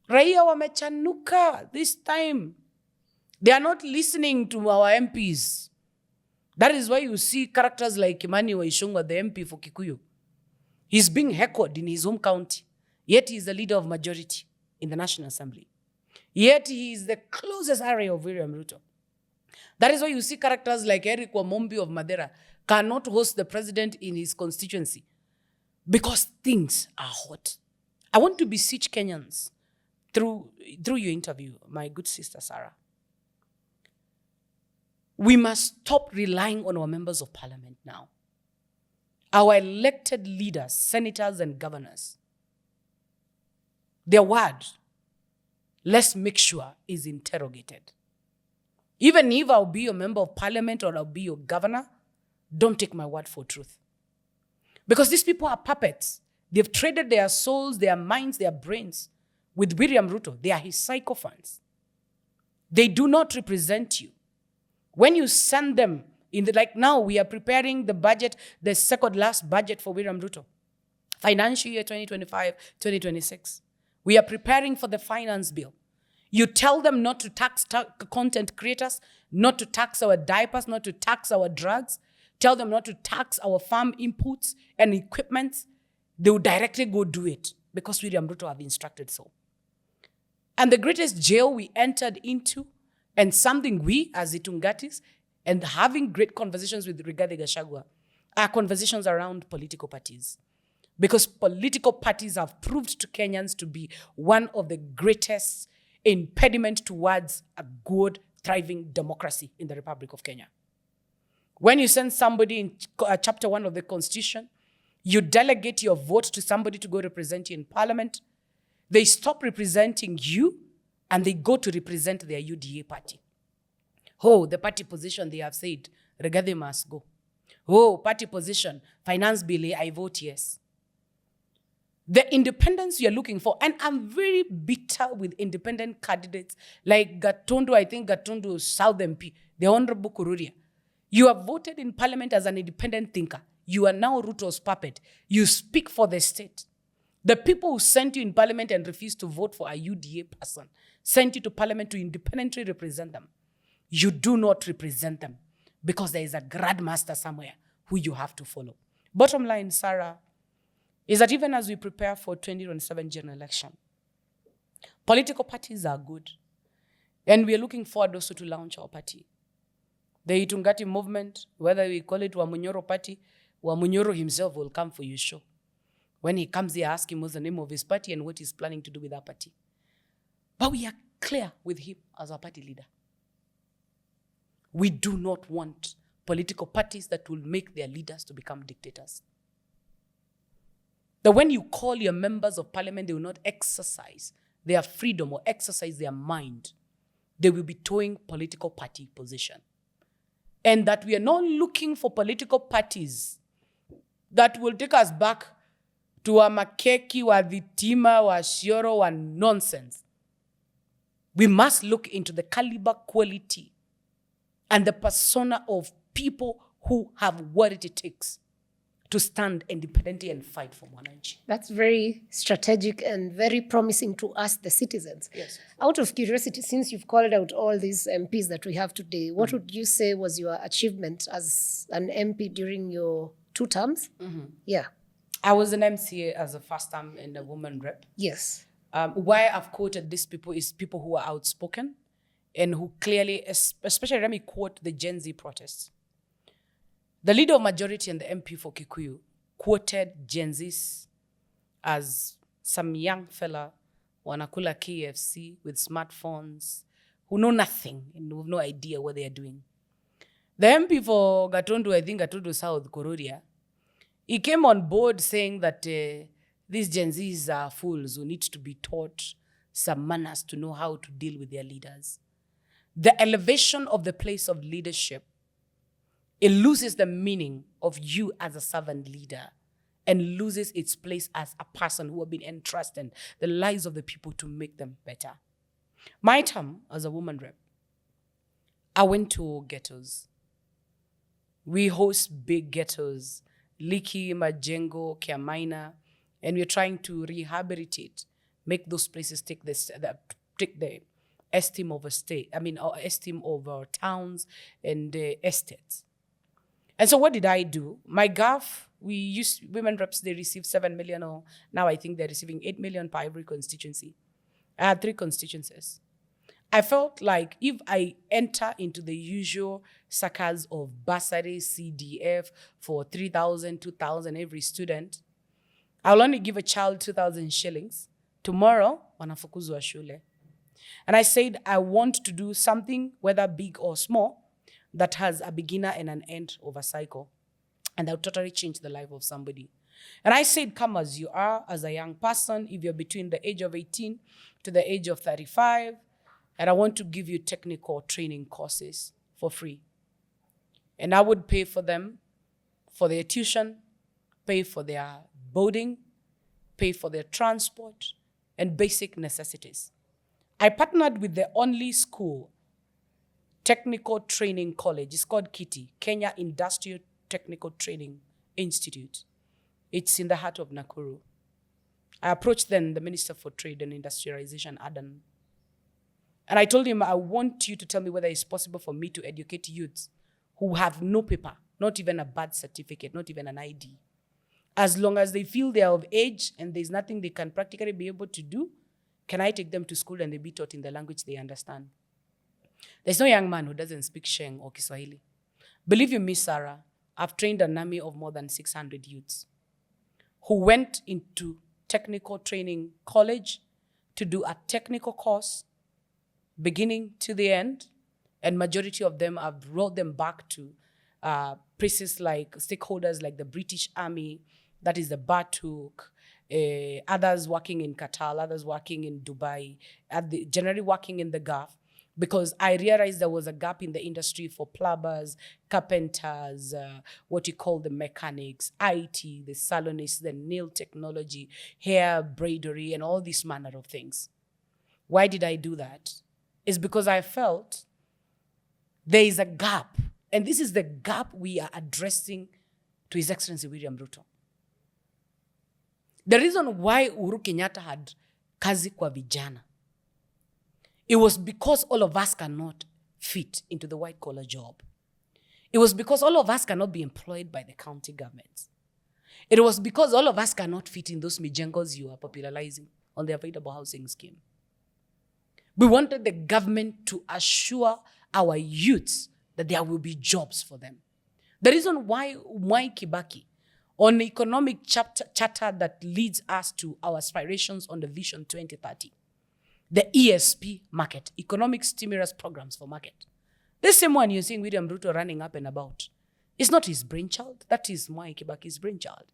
Raia wamechanuka this time. They are not listening to our MPs. That is why you see characters like Kimani Waishungwa, the MP for Kikuyu. He's being heckled in his home county, yet he is the leader of majority in the National Assembly. Yet he is the closest ally of William Ruto. That is why you see characters like Eric Wamombi of Madera cannot host the president in his constituency because things are hot. I want to beseech Kenyans through your interview, my good sister Sarah. We must stop relying on our members of Parliament now. Our elected leaders, senators and governors, their word, let's make sure is interrogated. Even if I'll be your member of Parliament or I'll be your governor, don't take my word for truth. Because these people are puppets. They've traded their souls, their minds, their brains with William Ruto. They are his sycophants. They do not represent you. When you send them like now we are preparing the budget, the second last budget for William Ruto, financial year 2025-2026. We are preparing for the finance bill. You tell them not to tax content creators, not to tax our diapers, not to tax our drugs. Tell them not to tax our farm inputs and equipment. They will directly go do it because William Ruto have instructed so. And the greatest jail we entered into, and something we as Itungatis, and having great conversations with Rigathi Gachagua, are conversations around political parties. Because political parties have proved to Kenyans to be one of the greatest impediment towards a good, thriving democracy in the Republic of Kenya. When you send somebody in chapter 1 of the Constitution, you delegate your vote to somebody to go represent you in parliament, they stop representing you and they go to represent their UDA party. Oh, the party position, they have said, Rigathi must go. Oh, party position, finance bill, I vote yes. The independence you're looking for, and I'm very bitter with independent candidates like Gatundu, I think Gatundu South MP, the Honorable Kururia. You have voted in parliament as an independent thinker. You are now Rutto's puppet. You speak for the state. The people who sent you in parliament and refused to vote for a UDA person sent you to parliament to independently represent them. You do not represent them because there is a grandmaster somewhere who you have to follow. Bottom line, Sarah, is that even as we prepare for 2027 general election, political parties are good. And we are looking forward also to launch our party. The Itungati movement, whether we call it Wamunyoro party, Wamunyoro himself will come for your show. When he comes here, ask him what's the name of his party and what he's planning to do with our party. But we are clear with him as our party leader. We do not want political parties that will make their leaders to become dictators. That when you call your members of parliament, they will not exercise their freedom or exercise their mind. They will be towing political party position. And that we are not looking for political parties that will take us back to a makeki, wa vitima, wa shioro, wa nonsense. We must look into the caliber, quality, and the persona of people who have what it takes to stand independently and fight for Mwananchi. That's very strategic and very promising to us, the citizens. Yes. Out of curiosity, since you've called out all these MPs that we have today, what would you say was your achievement as an MP during your 2 terms? Yeah. I was an MCA as a first time and a woman rep. Yes. Why I've quoted these people is people who are outspoken and who clearly, especially let me quote the Gen Z protests. The leader of majority and the MP for Kikuyu quoted Gen Zs as some young fella wanakula KFC with smartphones who know nothing and who have no idea what they are doing. The MP for Gatundu, I think Gatundu South, Kururia, he came on board saying that these Gen Zs are fools who need to be taught some manners to know how to deal with their leaders. The elevation of the place of leadership, it loses the meaning of you as a servant leader and loses its place as a person who have been entrusted the lives of the people to make them better. My term as a woman rep, I went to ghettos. We host big ghettos, Liki, Majengo, Kiamaina, and we're trying to rehabilitate, make those places take the esteem of a state, esteem of our towns and estates. And so what did I do? My GAF, we used women reps, they received 7 million, or now I think they're receiving 8 million per every constituency. I had 3 constituencies. I felt like if I enter into the usual circles of bursary, CDF for 3,000, 2,000 every student, I'll only give a child 2,000 shillings. Tomorrow, wanafukuzwa shule. And I said, I want to do something, whether big or small, that has a beginner and an end of a cycle. And that will totally change the life of somebody. And I said, come as you are, as a young person, if you're between the age of 18 to the age of 35, and I want to give you technical training courses for free. And I would pay for them, for their tuition, pay for their boarding, pay for their transport, and basic necessities. I partnered with the only school technical training college. It's called KITI, Kenya Industrial Technical Training Institute. It's in the heart of Nakuru. I approached then the Minister for Trade and Industrialization, Adan. And I told him, I want you to tell me whether it's possible for me to educate youths who have no paper, not even a birth certificate, not even an ID. As long as they feel they are of age and there's nothing they can practically be able to do, can I take them to school and they be taught in the language they understand? There's no young man who doesn't speak Sheng or Kiswahili. Believe you me, Sarah, I've trained an army of more than 600 youths who went into technical training college to do a technical course beginning to the end, and majority of them have brought them back to places like stakeholders like the British Army, that is the Batuk, others working in Qatar, others working in Dubai, generally working in the Gulf, because I realized there was a gap in the industry for plumbers, carpenters, what you call the mechanics, IT, the salonists, the nail technology, hair braidery, and all this manner of things. Why did I do that? It's because I felt there is a gap, and this is the gap we are addressing to His Excellency William Ruto. The reason why Uhuru Kenyatta had kazi kwa vijana, it was because all of us cannot fit into the white-collar job. It was because all of us cannot be employed by the county governments. It was because all of us cannot fit in those mijengos you are popularizing on the affordable housing scheme. We wanted the government to assure our youths that there will be jobs for them. The reason why Kibaki, on the economic charter that leads us to our aspirations on the Vision 2030, the ESP market, economic stimulus programs for market. The same one you're seeing William Ruto running up and about. It's not his brainchild. That is Mwai Kibaki's brainchild.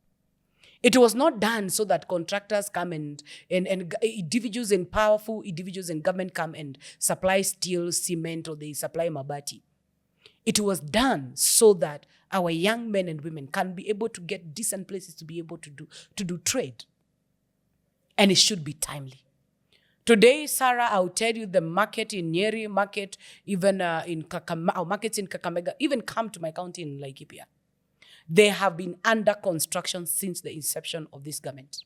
It was not done so that contractors come and individuals and powerful individuals in government come and supply steel, cement, or they supply mabati. It was done so that our young men and women can be able to get decent places to be able to do trade. And it should be timely. Today, Sarah, I'll tell you the market in Nyeri, market even in Kakamega, markets in Kakamega, even come to my county in Laikipia. They have been under construction since the inception of this government.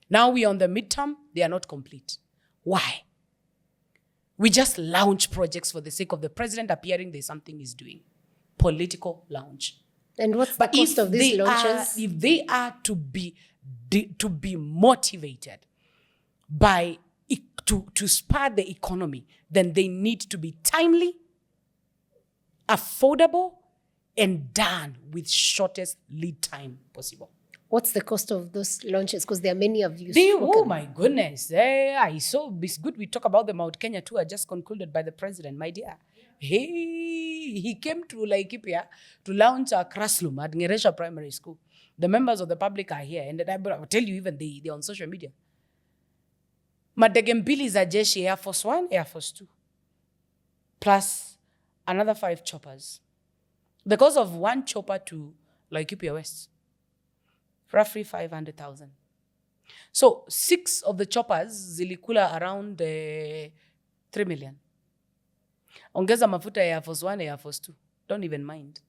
Now we are on the midterm, they are not complete. Why? We just launch projects for the sake of the president appearing there's something he's doing. Political launch. And what's the cost of these launches? If they are to be motivated by to spur the economy, then they need to be timely, affordable, and done with shortest lead time possible. What's the cost of those launches? Because there are many of you. Oh my goodness. It's good we talk about the Mount Kenya tour just concluded by the president, my dear. He came to Laikipia to launch a classroom at Ngeresha Primary School. The members of the public are here, and I will tell you, even they're on social media. Madege mbili za jeshi, Air Force 1, Air Force 2, plus another 5 choppers. The cost of one chopper to Laikipia West, roughly 500,000. So 6 of the choppers zilikula around 3 million. Ongeza mafuta Air Force 1, Air Force 2. Don't even mind.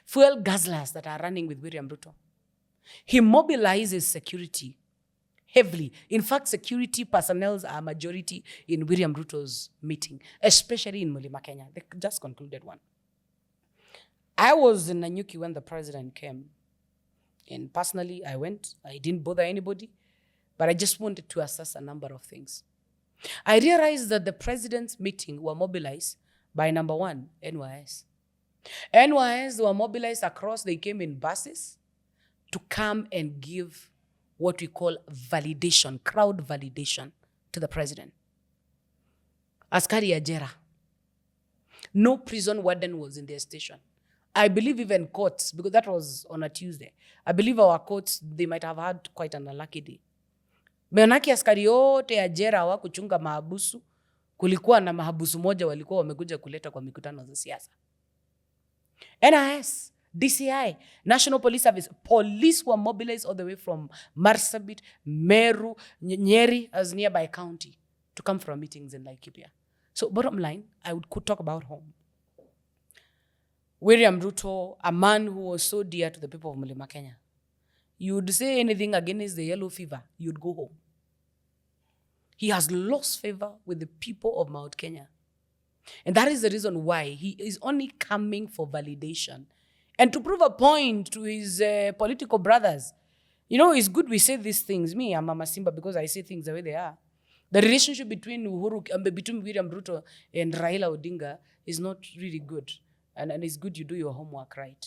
Fuel guzzlers that are running with William Ruto. He mobilizes security heavily. In fact, security personnel are majority in William Ruto's meeting, especially in Mulima, Kenya. They just concluded one. I was in Nanyuki when the president came. And personally, I went. I didn't bother anybody. But I just wanted to assess a number of things. I realized that the president's meeting were mobilized by, number one, NYS. NYS were mobilized across. They came in buses to come and give what we call validation, crowd validation to the president. Askari Ajera. No prison warden was in their station. I believe even courts, because that was on a Tuesday, I believe our courts, they might have had quite an unlucky day. Meonaki askari yote Ajera hawakuchunga mahabusu, kulikuwa na mahabusu moja walikuwa wamekuja kuleta kwa mikutano za siasa. NIS, DCI, National Police Service, police were mobilized all the way from Marsabit, Meru, Nyeri as nearby county to come for meetings in Laikipia. So bottom line, could talk about home. William Ruto, a man who was so dear to the people of Mlima Kenya. You would say anything against the yellow fever, you'd go home. He has lost favor with the people of Mount Kenya. And that is the reason why he is only coming for validation and to prove a point to his political brothers. You know, it's good we say these things. Me, I'm Mama Simba because I say things the way they are. The relationship between between William Ruto and Raila Odinga is not really good. And it's good you do your homework right.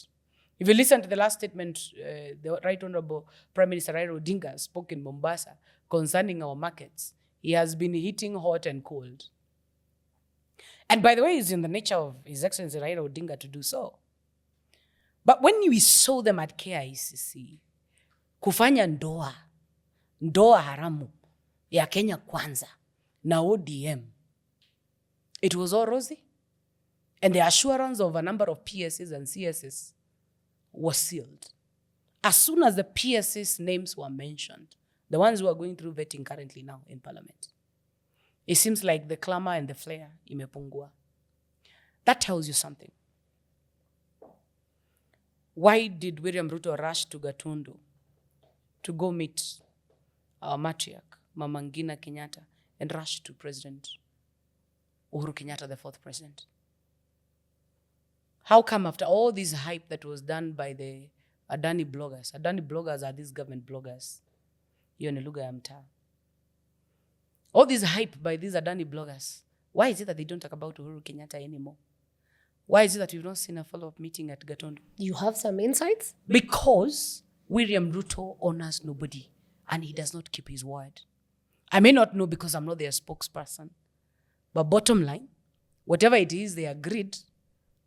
If you listen to the last statement, the Right Honorable Prime Minister Raila Odinga spoke in Mombasa concerning our markets. He has been hitting hot and cold. And by the way, it's in the nature of His Excellency Raila Odinga to do so. But when we saw them at KICC, kufanya ndoa haramu ya Kenya Kwanza na ODM, it was all rosy. And the assurance of a number of PSs and CSs was sealed. As soon as the PSs names were mentioned, the ones who are going through vetting currently now in Parliament, it seems like the clamor and the flare imepungua. That tells you something. Why did William Ruto rush to Gatundu to go meet our matriarch, Mama Ngina Kenyatta, and rush to President Uhuru Kenyatta, the fourth president? How come after all this hype that was done by the Adani bloggers are these government bloggers, hiyo ni lugha ya mtaa. All this hype by these Adani bloggers, why is it that they don't talk about Uhuru Kenyatta anymore? Why is it that we've not seen a follow-up meeting at Gatundu? You have some insights? Because William Ruto honors nobody and he does not keep his word. I may not know because I'm not their spokesperson, but bottom line, whatever it is they agreed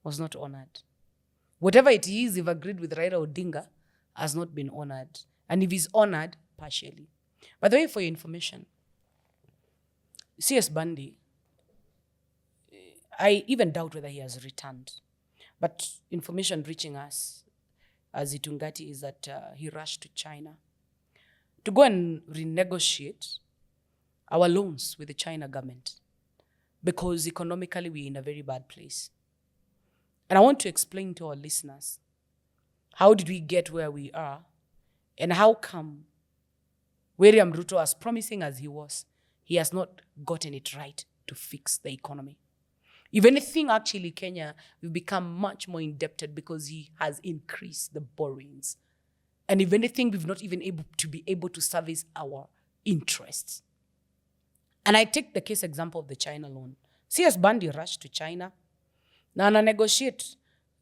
was not honored. Whatever it is they've agreed with Raila Odinga has not been honored. And if he's honored, partially. By the way, for your information, CS Bandi, I even doubt whether he has returned. But information reaching us as Gungati is that he rushed to China to go and renegotiate our loans with the China government because economically we're in a very bad place. And I want to explain to our listeners, how did we get where we are and how come William Ruto, as promising as he was, he has not gotten it right to fix the economy. If anything, actually, Kenya, we've become much more indebted because he has increased the borrowings. And if anything, we've not even been able to service our interests. And I take the case example of the China loan. CS Bandi rushed to China. Now, I negotiate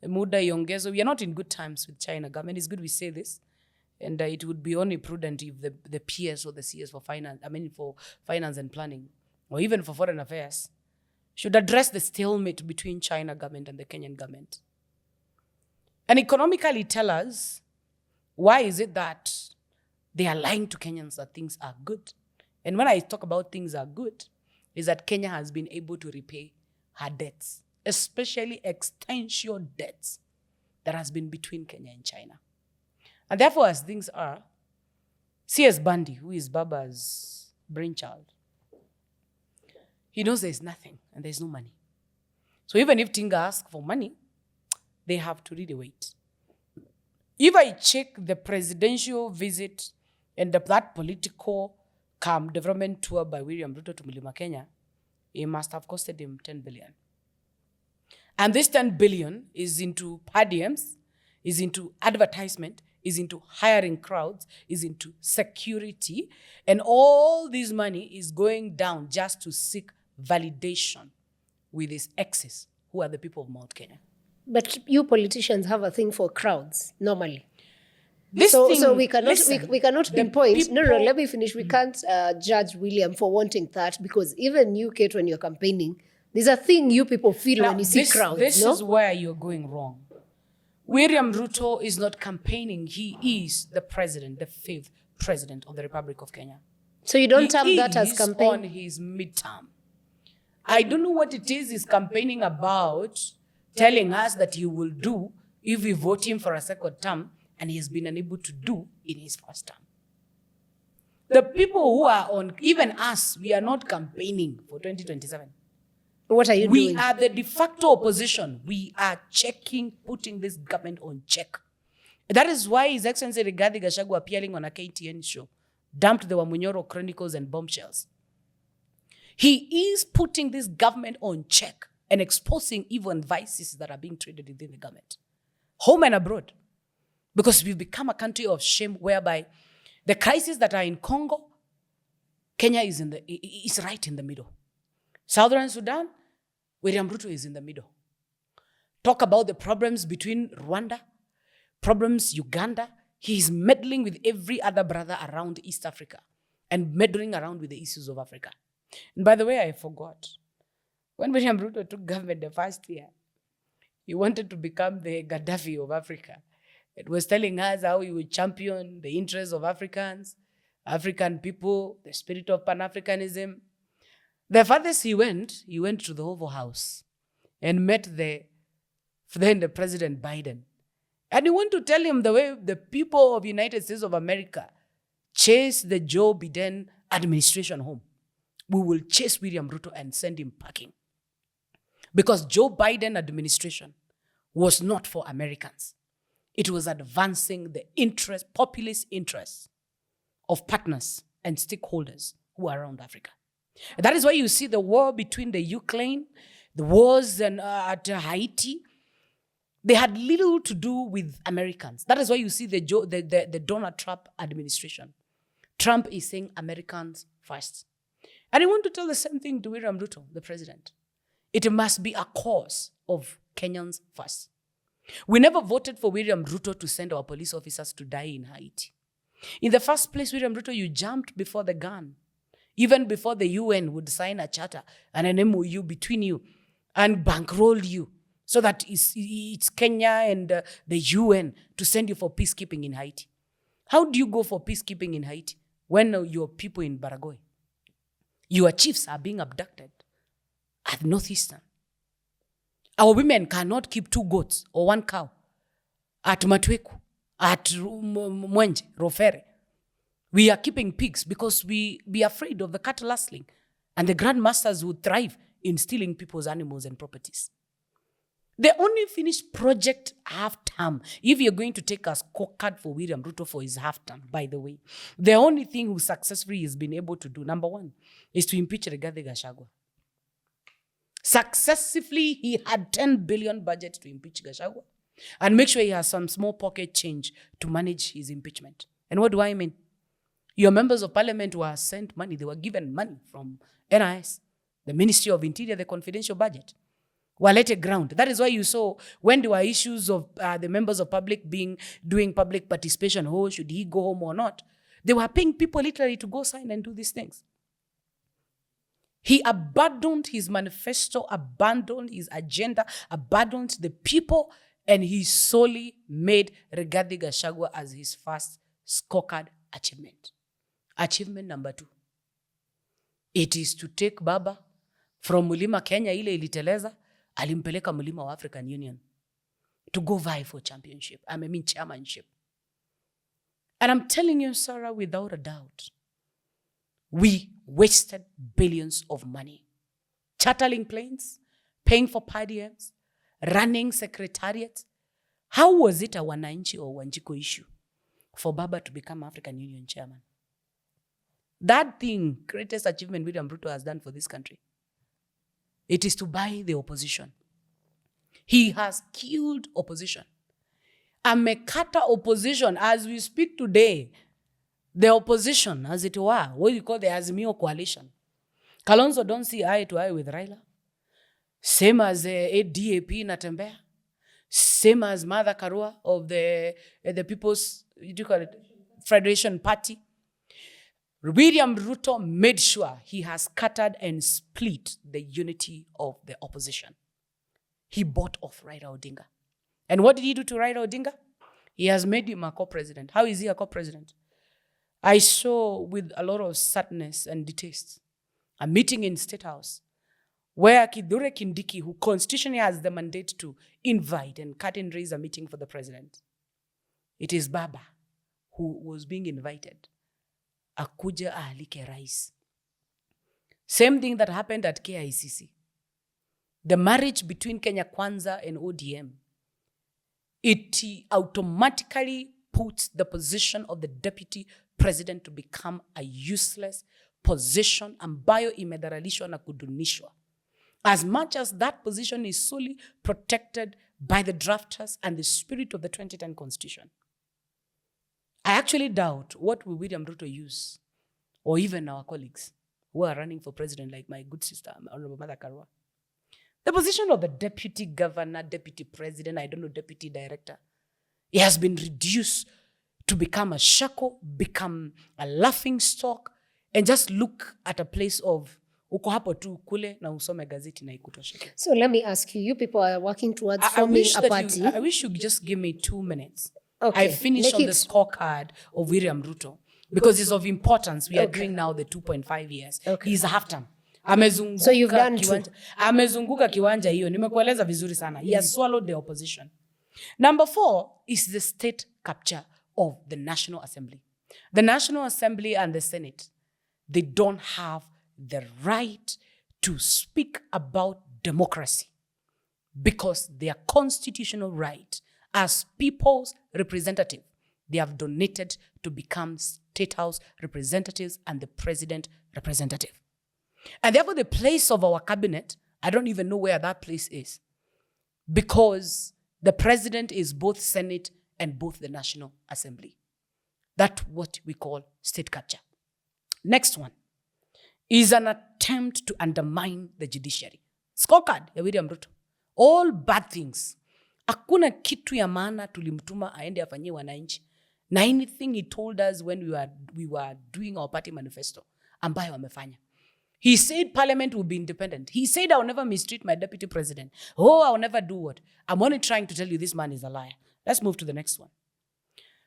muda yongezo. We are not in good times with China government. It's good we say this. And it would be only prudent if the PS or the CS for finance and planning, or even for foreign affairs, should address the stalemate between China government and the Kenyan government. And economically tell us, why is it that they are lying to Kenyans that things are good? And when I talk about things are good, is that Kenya has been able to repay her debts, especially extensive debts that has been between Kenya and China. And therefore, as things are, CS Bandi, who is Baba's brainchild, he knows there's nothing and there's no money. So even if Tinga asks for money, they have to really wait. If I check the presidential visit and that political development tour by William Ruto to Mlima Kenya, it must have costed him 10 billion. And this 10 billion is into per diems, is into advertisement, is into hiring crowds, is into security, and all this money is going down just to seek validation with his exes, who are the people of Mount Kenya. But you politicians have a thing for crowds, normally. This So thing, we cannot listen, we cannot the pinpoint. No, people- let me finish. We can't judge William for wanting that, because even you, Kate, when you're campaigning, there's a thing you people feel Now, when you see crowds. This no? is where you're going wrong. William Ruto is not campaigning. He is the president, the fifth president of the Republic of Kenya. So you don't He term that as is campaign. on his midterm. I don't know what it is he's campaigning about, telling us that he will do if we vote him for a second term, and he has been unable to do in his first term. The people who are on, even us, we are not campaigning for 2027. What are you We doing? are the de facto opposition. We are putting this government on check. That is why His Excellency Rigathi Gachagua, appearing on a KTN show, dumped the Wamunyoro Chronicles and bombshells. He is putting this government on check and exposing even vices that are being traded within the government, home and abroad. Because we've become a country of shame whereby the crises that are in Congo, Kenya is right in the middle. Southern Sudan, William Ruto is in the middle. Talk about the problems between Rwanda, problems Uganda. He is meddling with every other brother around East Africa and meddling around with the issues of Africa. And by the way, I forgot. When William Ruto took government the first year, he wanted to become the Gaddafi of Africa. It was telling us how he would champion the interests of Africans, African people, the spirit of Pan-Africanism. The farthest he went to the Oval House and met the President Biden. And he wanted to tell him the way the people of the United States of America chased the Joe Biden administration home. We will chase William Ruto and send him packing. Because Joe Biden administration was not for Americans. It was advancing the populist interests of partners and stakeholders who are around Africa. And that is why you see the war between the Ukraine, the wars at Haiti. They had little to do with Americans. That is why you see the Donald Trump administration. Trump is saying Americans first. And I want to tell the same thing to William Ruto, the president. It must be a cause of Kenyans first. We never voted for William Ruto to send our police officers to die in Haiti. In the first place, William Ruto, you jumped before the gun. Even before the UN would sign a charter and an MOU between you and bankroll you so that it's Kenya and the UN to send you for peacekeeping in Haiti. How do you go for peacekeeping in Haiti when your people in Baragoy, your chiefs are being abducted at Northeastern? Our women cannot keep 2 goats or 1 cow at Matweku, at Mwenje, Rofere. We are keeping pigs because we be afraid of the cattle rustling, and the grandmasters would thrive in stealing people's animals and properties. They only finished project half-term. If you're going to take a scorecard for William Ruto for his half-term, by the way, the only thing who successfully has been able to do, number 1, is to impeach Rigathi Gachagua. Successively, he had 10 billion budget to impeach Gachagua and make sure he has some small pocket change to manage his impeachment. And what do I mean? Your members of parliament were sent money. They were given money from NIS, the Ministry of Interior, the confidential budget. Walete ground. That is why you saw when there were issues of the members of public doing public participation, should he go home or not? They were paying people literally to go sign and do these things. He abandoned his manifesto, abandoned his agenda, abandoned the people, and he solely made Rigathi Gachagua as his first scorecard achievement. Achievement number 2. It is to take Baba from Mulima Kenya ile iliteleza, alimpeleka Mulima wa African Union to go vie for championship. Chairmanship. And I'm telling you, Sarah, without a doubt, we wasted billions of money. Chartering planes, paying for per diems, running secretariats. How was it a Wananchi or Wanjiko issue for Baba to become African Union chairman? That thing, greatest achievement William Ruto has done for this country. It is to buy the opposition. He has killed opposition. Amekata opposition. As we speak today, the opposition, as it were, what you call the Azimio coalition. Kalonzo don't see eye to eye with Raila. Same as DAP Natembea. Same as Martha Karua of the People's Federation Party. William Ruto made sure he has scattered and split the unity of the opposition. He bought off Raila Odinga. And what did he do to Raila Odinga? He has made him a co-president. How is he a co-president? I saw with a lot of sadness and distaste a meeting in State House where Kithure Kindiki, who constitutionally has the mandate to invite and cut and raise a meeting for the president, it is Baba who was being invited. Akuja ahalike rais. Same thing that happened at KICC. the marriage between Kenya Kwanza and ODM, it automatically puts the position of the deputy president to become a useless position ambayo imedharalishwa na kudunishwa. As much as that position is solely protected by the drafters and the spirit of the 2010 constitution. I actually doubt what will William Ruto use, or even our colleagues who are running for president, like my good sister, Honorable Mother Karua. The position of the deputy governor, deputy president, I don't know, deputy director, it has been reduced to become a shackle, become a laughing stock, and just look at a place of uko hapo tu kule na usome gazeti na ikutosheke. So let me ask you people are working towards forming a party. I wish you just give me 2 minutes. Okay. I finished on the scorecard of William Ruto because it's of importance. We are doing now the 2.5 years. Okay. He's a half term. So you've done two. Amezunguka kiwanja hiyo. Nimekueleza vizuri sana. He has swallowed the opposition. Number 4 is the state capture of the National Assembly. The National Assembly and the Senate, they don't have the right to speak about democracy because their constitutional right as people's representative, they have donated to become State House representatives and the president representative. And therefore the place of our cabinet, I don't even know where that place is because the president is both Senate and both the National Assembly. That's what we call state capture. Next one is an attempt to undermine the judiciary. Scorecard ya William Ruto. All bad things. Hakuna kitu ya maana tulimtuma aende afanyie wananchi. Na anything he told us when we were doing our party manifesto ambayo amefanya. He said parliament will be independent. He said I will never mistreat my deputy president. Oh, I will never do what? I'm only trying to tell you this man is a liar. Let's move to the next one.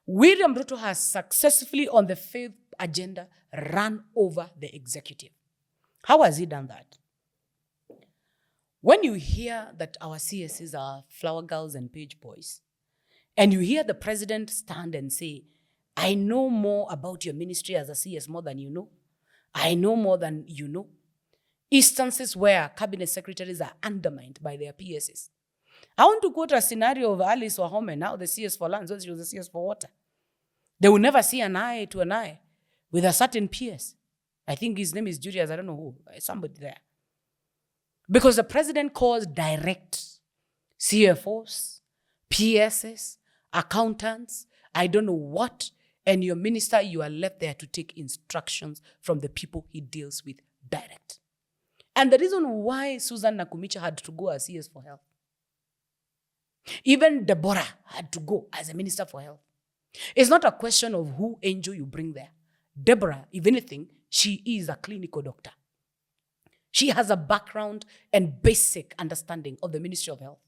William Ruto has successfully on the 5th agenda run over the executive. How has he done that? When you hear that our CSs are flower girls and page boys, and you hear the president stand and say, I know more about your ministry as a CS more than you know. I know more than you know. Instances where cabinet secretaries are undermined by their PSs. I want to quote a scenario of Alice Wahome, now the CS for lands, when she was the CS for water. They will never see an eye to an eye with a certain PS. I think his name is Julius, I don't know who, somebody there. Because the president calls direct CFOs, PSs, accountants, I don't know what, and your minister, you are left there to take instructions from the people he deals with direct. And the reason why Susan Nakumicha had to go as CS for health, even Deborah had to go as a minister for health. It's not a question of who angel you bring there. Deborah, if anything, she is a clinical doctor. She has a background and basic understanding of the Ministry of Health.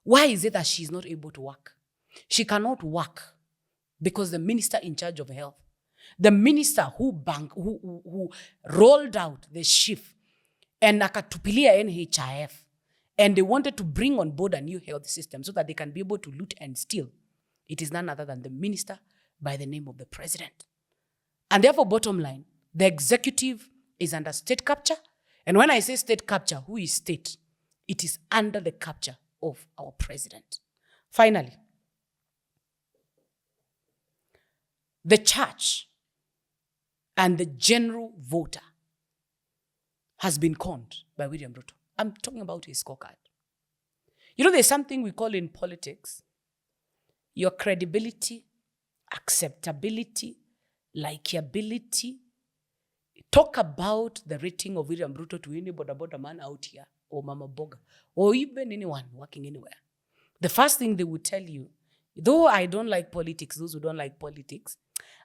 Why is it that she's not able to work? She cannot work because the minister in charge of health, the minister who rolled out the shift and akatupilia NHIF, and they wanted to bring on board a new health system so that they can be able to loot and steal. It is none other than the minister by the name of the president. And therefore, bottom line, the executive is under state capture. And when I say state capture, who is state? It is under the capture of our president. Finally, the church and the general voter has been conned by William Ruto. I'm talking about his scorecard. You know, there's something we call in politics your credibility, acceptability, likability. Talk about the rating of William Ruto to any boda man out here, or Mama Boga, or even anyone working anywhere. The first thing they would tell you, though I don't like politics, those who don't like politics,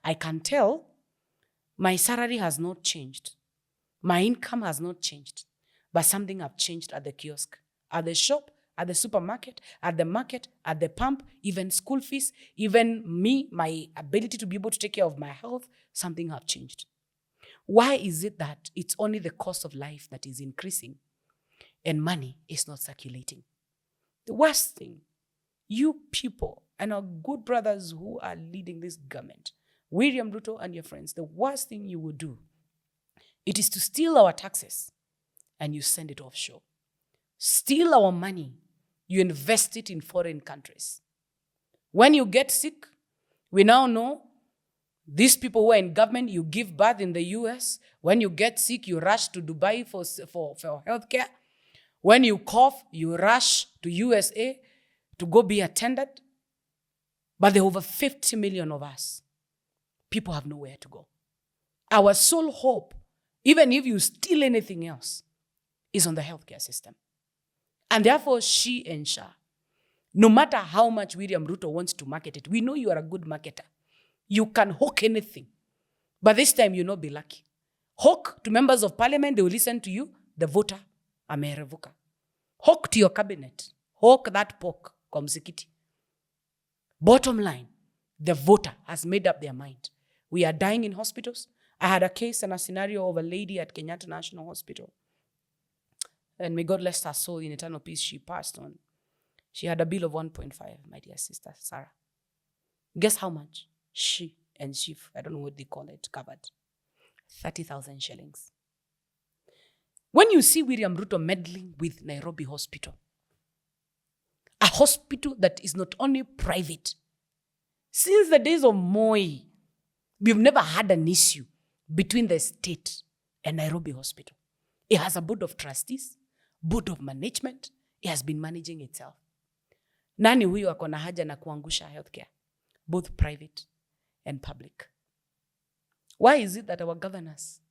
I can tell my salary has not changed. My income has not changed. But something have changed at the kiosk, at the shop, at the supermarket, at the market, at the pump, even school fees, even me, my ability to be able to take care of my health, something have changed. Why is it that it's only the cost of life that is increasing and money is not circulating? The worst thing, you people and our good brothers who are leading this government, William Ruto and your friends, the worst thing you would do, it is to steal our taxes and you send it offshore. steal our money, you invest it in foreign countries. When you get sick, we now know these people who are in government, you give birth in the US. When you get sick, you rush to Dubai for healthcare. When you cough, you rush to USA to go be attended. But there are over 50 million of us. People have nowhere to go. Our sole hope, even if you steal anything else, is on the healthcare system. And therefore, she and Shah, no matter how much William Ruto wants to market it, we know you are a good marketer. You can hawk anything. But this time, you'll not be lucky. Hawk to members of parliament, they will listen to you. The voter, amerevuka. Hawk to your cabinet. Hawk that pork, kwa msikiti. Bottom line, the voter has made up their mind. We are dying in hospitals. I had a case and a scenario of a lady at Kenya National Hospital. And may God rest her soul in eternal peace, she passed on. She had a bill of 1.5, my dear sister, Sarah. Guess how much? She and Chief, I don't know what they call it, covered. 30,000 shillings. When you see William Ruto meddling with Nairobi Hospital, a hospital that is not only private, since the days of Moi, we've never had an issue between the state and Nairobi Hospital. It has a board of trustees, board of management. It has been managing itself. Nani huyo ako na haja na kuangusha healthcare, both private and public? Why is it that our governors,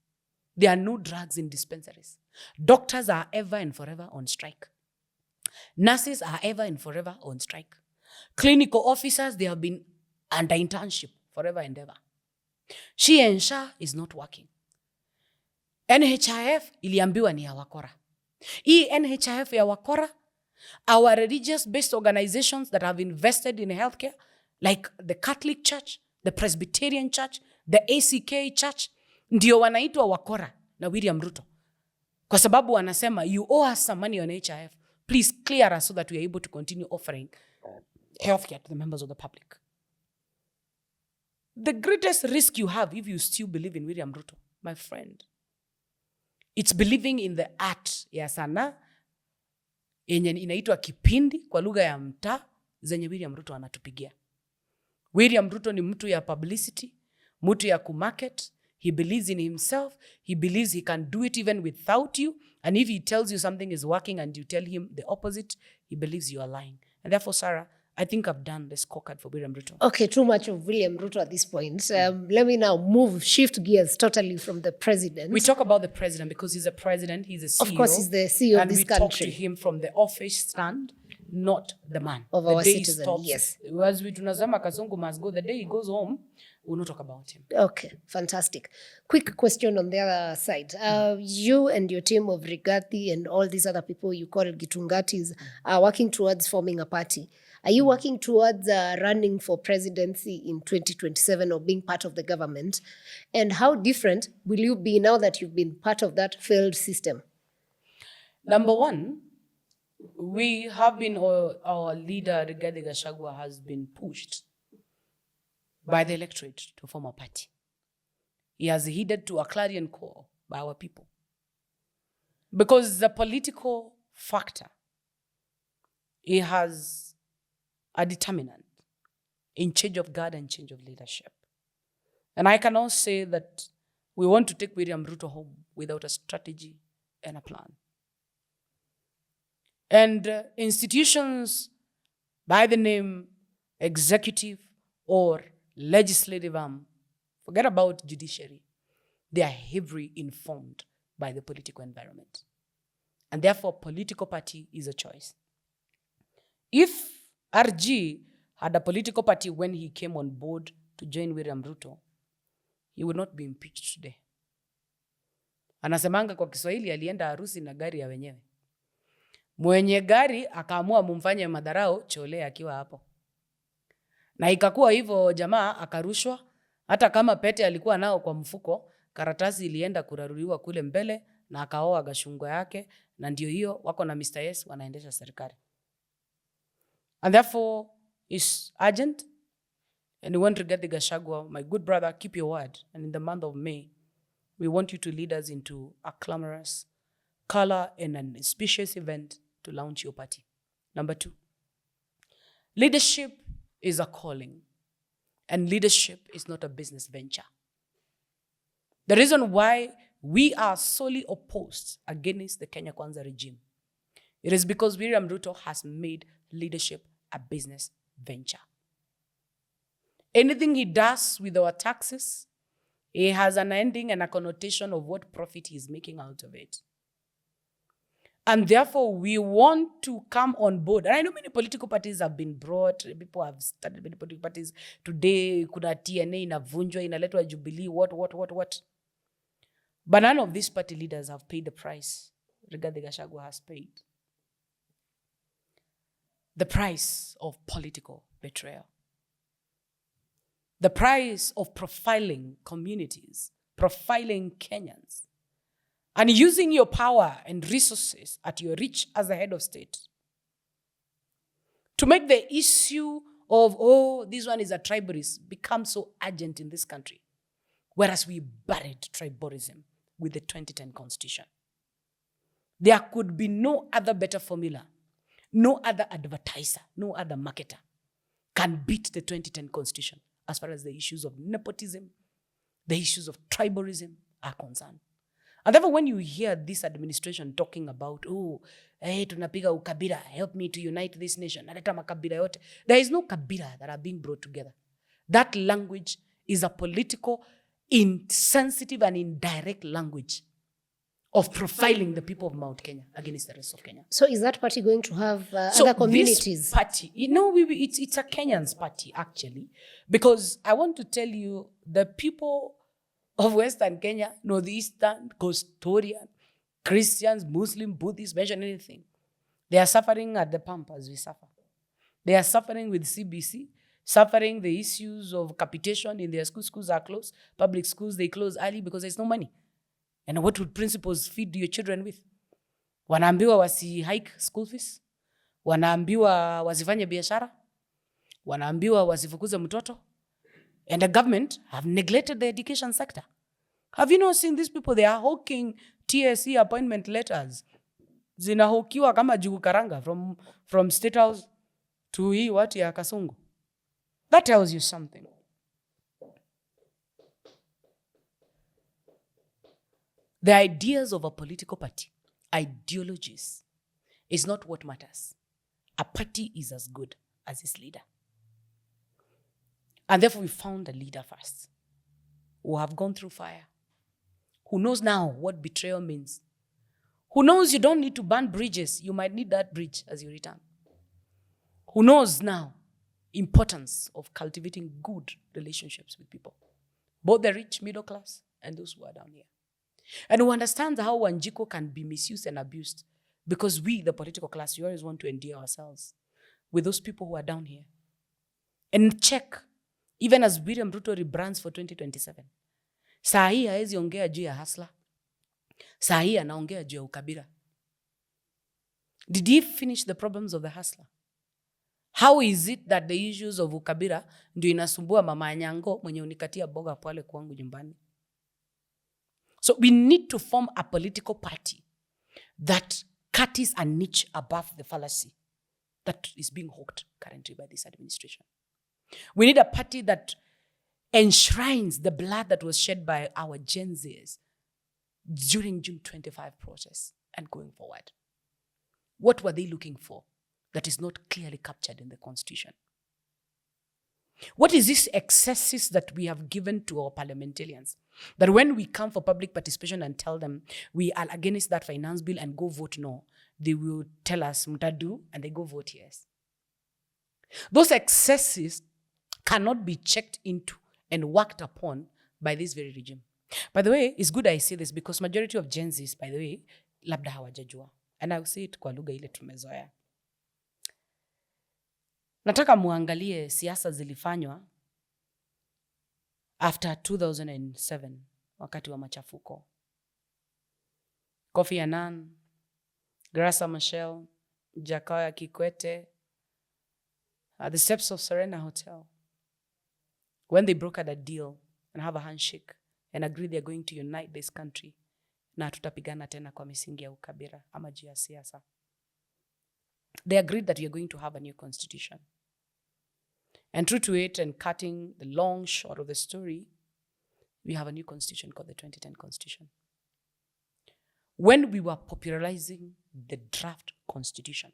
there are no drugs in dispensaries? Doctors are ever and forever on strike. Nurses are ever and forever on strike. Clinical officers, they have been under internship forever and ever. She and Shah is not working. NHIF iliambiwa ni ya wakora. Hii NHIF ya wakora, our religious-based organizations that have invested in healthcare, like the Catholic Church, the Presbyterian Church, the ACK Church, ndio wanaitwa wakora na William Ruto. Kwa sababu wanasema, you owe us some money on NHIF. Please clear us so that we are able to continue offering healthcare to the members of the public. The greatest risk you have if you still believe in William Ruto, my friend, it's believing in the art ya sanaa yenye inaitwa kipindi kwa lugha ya mtaa zenye William Ruto anatupigia. William Ruto ni mtu ya publicity, mtu ya kumarket. He believes in himself. He believes he can do it even without you. And if he tells you something is working and you tell him the opposite, he believes you are lying. And therefore, Sarah, I think I've done the scorecard for William Ruto. Okay, too much of William Ruto at this point. Let me now shift gears totally from the president. We talk about the president because he's a president, he's a CEO. Of course, he's the CEO of this country. And we talk to him from the office stand, not the man. Of our citizen, yes. As we tunasema Kasongo must go, the day he goes home, we'll not talk about him. Okay, fantastic. Quick question on the other side. You and your team of Rigathi and all these other people you call Gitungatis are working towards forming a party. Are you working towards running for presidency in 2027 or being part of the government? And how different will you be now that you've been part of that failed system? Number one, we have been, our leader, Rigathi Gachagua, has been pushed by the electorate to form a party. He has heeded to a clarion call by our people. Because the political factor, it has a determinant in change of guard and change of leadership. And I cannot say that we want to take William Ruto home without a strategy and a plan. And institutions by the name executive or legislative arm, forget about judiciary, they are heavily informed by the political environment. And therefore, political party is a choice. If RG had a political party when he came on board to join William Ruto, he would not be impeached today. Anasemanga kwa Kiswahili alienda harusi na gari ya wenyewe. Mwenye gari akaamua mumfanye madharau chole akiwa hapo. Na ikakuwa hivyo jamaa akarushwa, hata kama pete alikuwa nao kwa mfuko, karatasi ilienda kuraruliwa kule mbele na akaoa gashungo yake, na ndio hiyo wako na Mr. Yes wanaendesha serikali. And therefore, it's urgent. And we want to get the Gachagua, my good brother, keep your word. And in the month of May, we want you to lead us into a clamorous, color and an auspicious event to launch your party. Number 2, leadership is a calling, and leadership is not a business venture. The reason why we are solely opposed against the Kenya Kwanza regime, it is because William Ruto has made leadership a business venture. Anything he does with our taxes, it has an ending and a connotation of what profit he's making out of it. And therefore, we want to come on board. And I know many political parties have been brought. People have started many political parties. Today, kuna TNA inavunjwa, inaletwa Jubilee, what. But none of these party leaders have paid the price Rigathi Gachagua has paid. The price of political betrayal. The price of profiling communities, profiling Kenyans, and using your power and resources at your reach as a head of state to make the issue of, this one is a tribalist, become so urgent in this country, whereas we buried tribalism with the 2010 Constitution. There could be no other better formula, no other advertiser, no other marketer can beat the 2010 Constitution as far as the issues of nepotism, the issues of tribalism are concerned. And therefore, when you hear this administration talking about, tunapiga ukabila, help me to unite this nation, naleta makabila yote, there is no kabila that are being brought together. That language is a political, insensitive and indirect language of profiling the people of Mount Kenya against the rest of Kenya. So is that party going to have other communities? This party, it's a Kenyan's party, actually, because I want to tell you, the people of Western Kenya, Northeastern, Costorian, Christians, Muslim, Buddhists, mention anything. They are suffering at the pump as we suffer. They are suffering with CBC, suffering the issues of capitation in their schools. Schools are closed. Public schools, they close early because there's no money. And what would principals feed your children with? Wanaambiwa wasi hike school fees. Wanaambiwa wasifanye biashara. Wanaambiwa wasifukuze mtoto. And the government have neglected the education sector. Have you not seen these people? They are hawking TSC appointment letters. Zinahokiwa kama jugu karanga from State House to hii watu ya Kasungu. That tells you something. The ideas of a political party, ideologies, is not what matters. A party is as good as its leader. And therefore, we found a leader first, who have gone through fire, who knows now what betrayal means, who knows you don't need to burn bridges, you might need that bridge as you return, who knows now importance of cultivating good relationships with people, both the rich, middle class, and those who are down here. And who understands how Wanjiko can be misused and abused, because we, the political class, we always want to endear ourselves with those people who are down here. And check, even as William Ruto rebrands for 2027, saa hii haezi ongea juu ya hasla. Saa hii anaongea juu ya ukabila. Did he finish the problems of the hustler? How is it that the issues of ukabila ndio inasumbua mama Nyango mwenye unikatia boga pale kwangu nyumbani? So we need to form a political party that cuts a niche above the fallacy that is being hawked currently by this administration. We need a party that enshrines the blood that was shed by our Gen Zs during June 25 process and going forward. What were they looking for that is not clearly captured in the Constitution? What is this excesses that we have given to our parliamentarians? That when we come for public participation and tell them we are against that finance bill and go vote no, they will tell us mutadu and they go vote yes. Those excesses cannot be checked into and worked upon by this very regime. By the way, it's good I say this because majority of Gen Zs, by the way, labda hawajajua. And I'll say it kwa lugha ile tumezoea. Nataka muangalie siasa zilifanywa after 2007, wakati wa machafuko. Kofi Annan, Graça Machel, Jakaya Kikwete, at the steps of Serena Hotel, when they brokered a deal and have a handshake and agreed they're going to unite this country, na tutapigana tena kwa misingi ya ukabila ama juu ya siasa. they agreed that we are going to have a new constitution. And true to it, and cutting the long short of the story, we have a new constitution called the 2010 Constitution. When we were popularizing the draft constitution,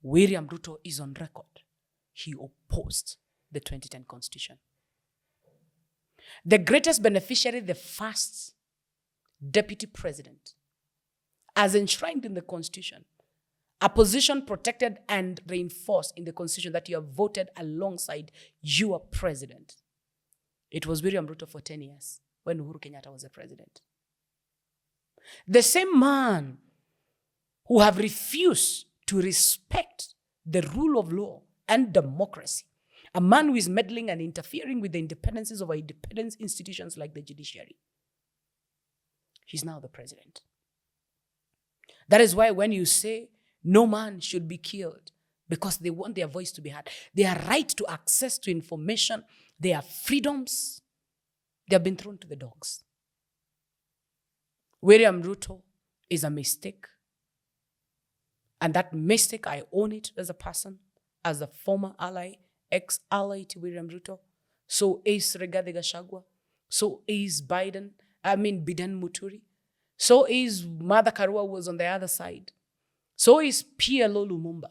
William Ruto is on record. He opposed the 2010 Constitution. The greatest beneficiary, the first deputy president, as enshrined in the Constitution, a position protected and reinforced in the Constitution that you have voted alongside your president. It was William Ruto for 10 years when Uhuru Kenyatta was the president. The same man who have refused to respect the rule of law and democracy, a man who is meddling and interfering with the independences of our independent institutions like the judiciary. He's now the president. That is why when you say no man should be killed because they want their voice to be heard, their right to access to information, their freedoms, they have been thrown to the dogs. William Ruto is a mistake. And that mistake, I own it as a person, as a former ally, ex-ally to William Ruto. So is Rigathi Gachagua. So is Biden Muturi. So is Martha Karua, was on the other side. So is PLO Lumumba.